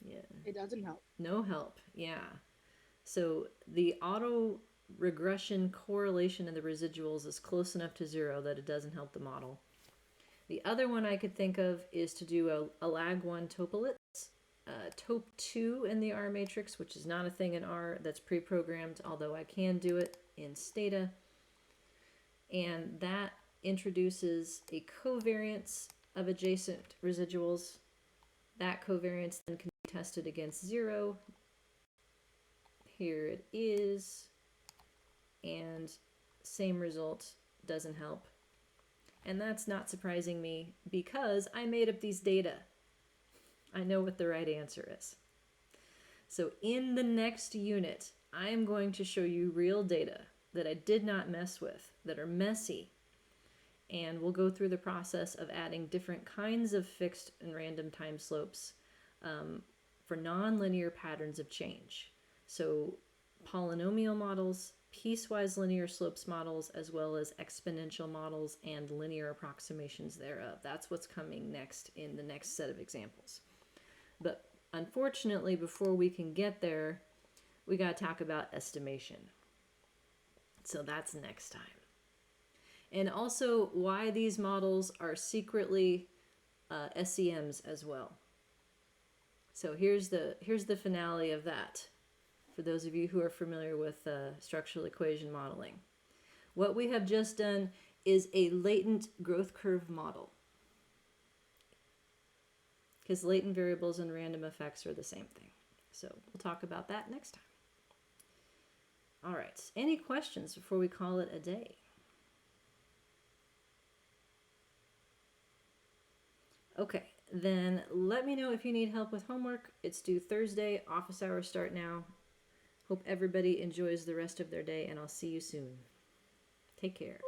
Yeah. It doesn't help. No help, yeah. So the auto regression correlation in the residuals is close enough to 0 that it doesn't help the model. The other one I could think of is to do a lag 1 topolit. Top 2 in the R matrix, which is not a thing in R that's pre-programmed, although I can do it in Stata. And that introduces a covariance of adjacent residuals. That covariance then can be tested against 0. Here it is. And same result, doesn't help. And that's not surprising me, because I made up these data. I know what the right answer is. So in the next unit, I am going to show you real data that I did not mess with, that are messy. And we'll go through the process of adding different kinds of fixed and random time slopes for nonlinear patterns of change. So polynomial models, piecewise linear slopes models, as well as exponential models and linear approximations thereof. That's what's coming next in the next set of examples. But unfortunately, before we can get there, we got to talk about estimation. So that's next time. And also why these models are secretly SEMs as well. So here's the finale of that, for those of you who are familiar with structural equation modeling. What we have just done is a latent growth curve model, because latent variables and random effects are the same thing. So we'll talk about that next time. All right, any questions before we call it a day? Okay, then let me know if you need help with homework. It's due Thursday. Office hours start now. Hope everybody enjoys the rest of their day, and I'll see you soon. Take care.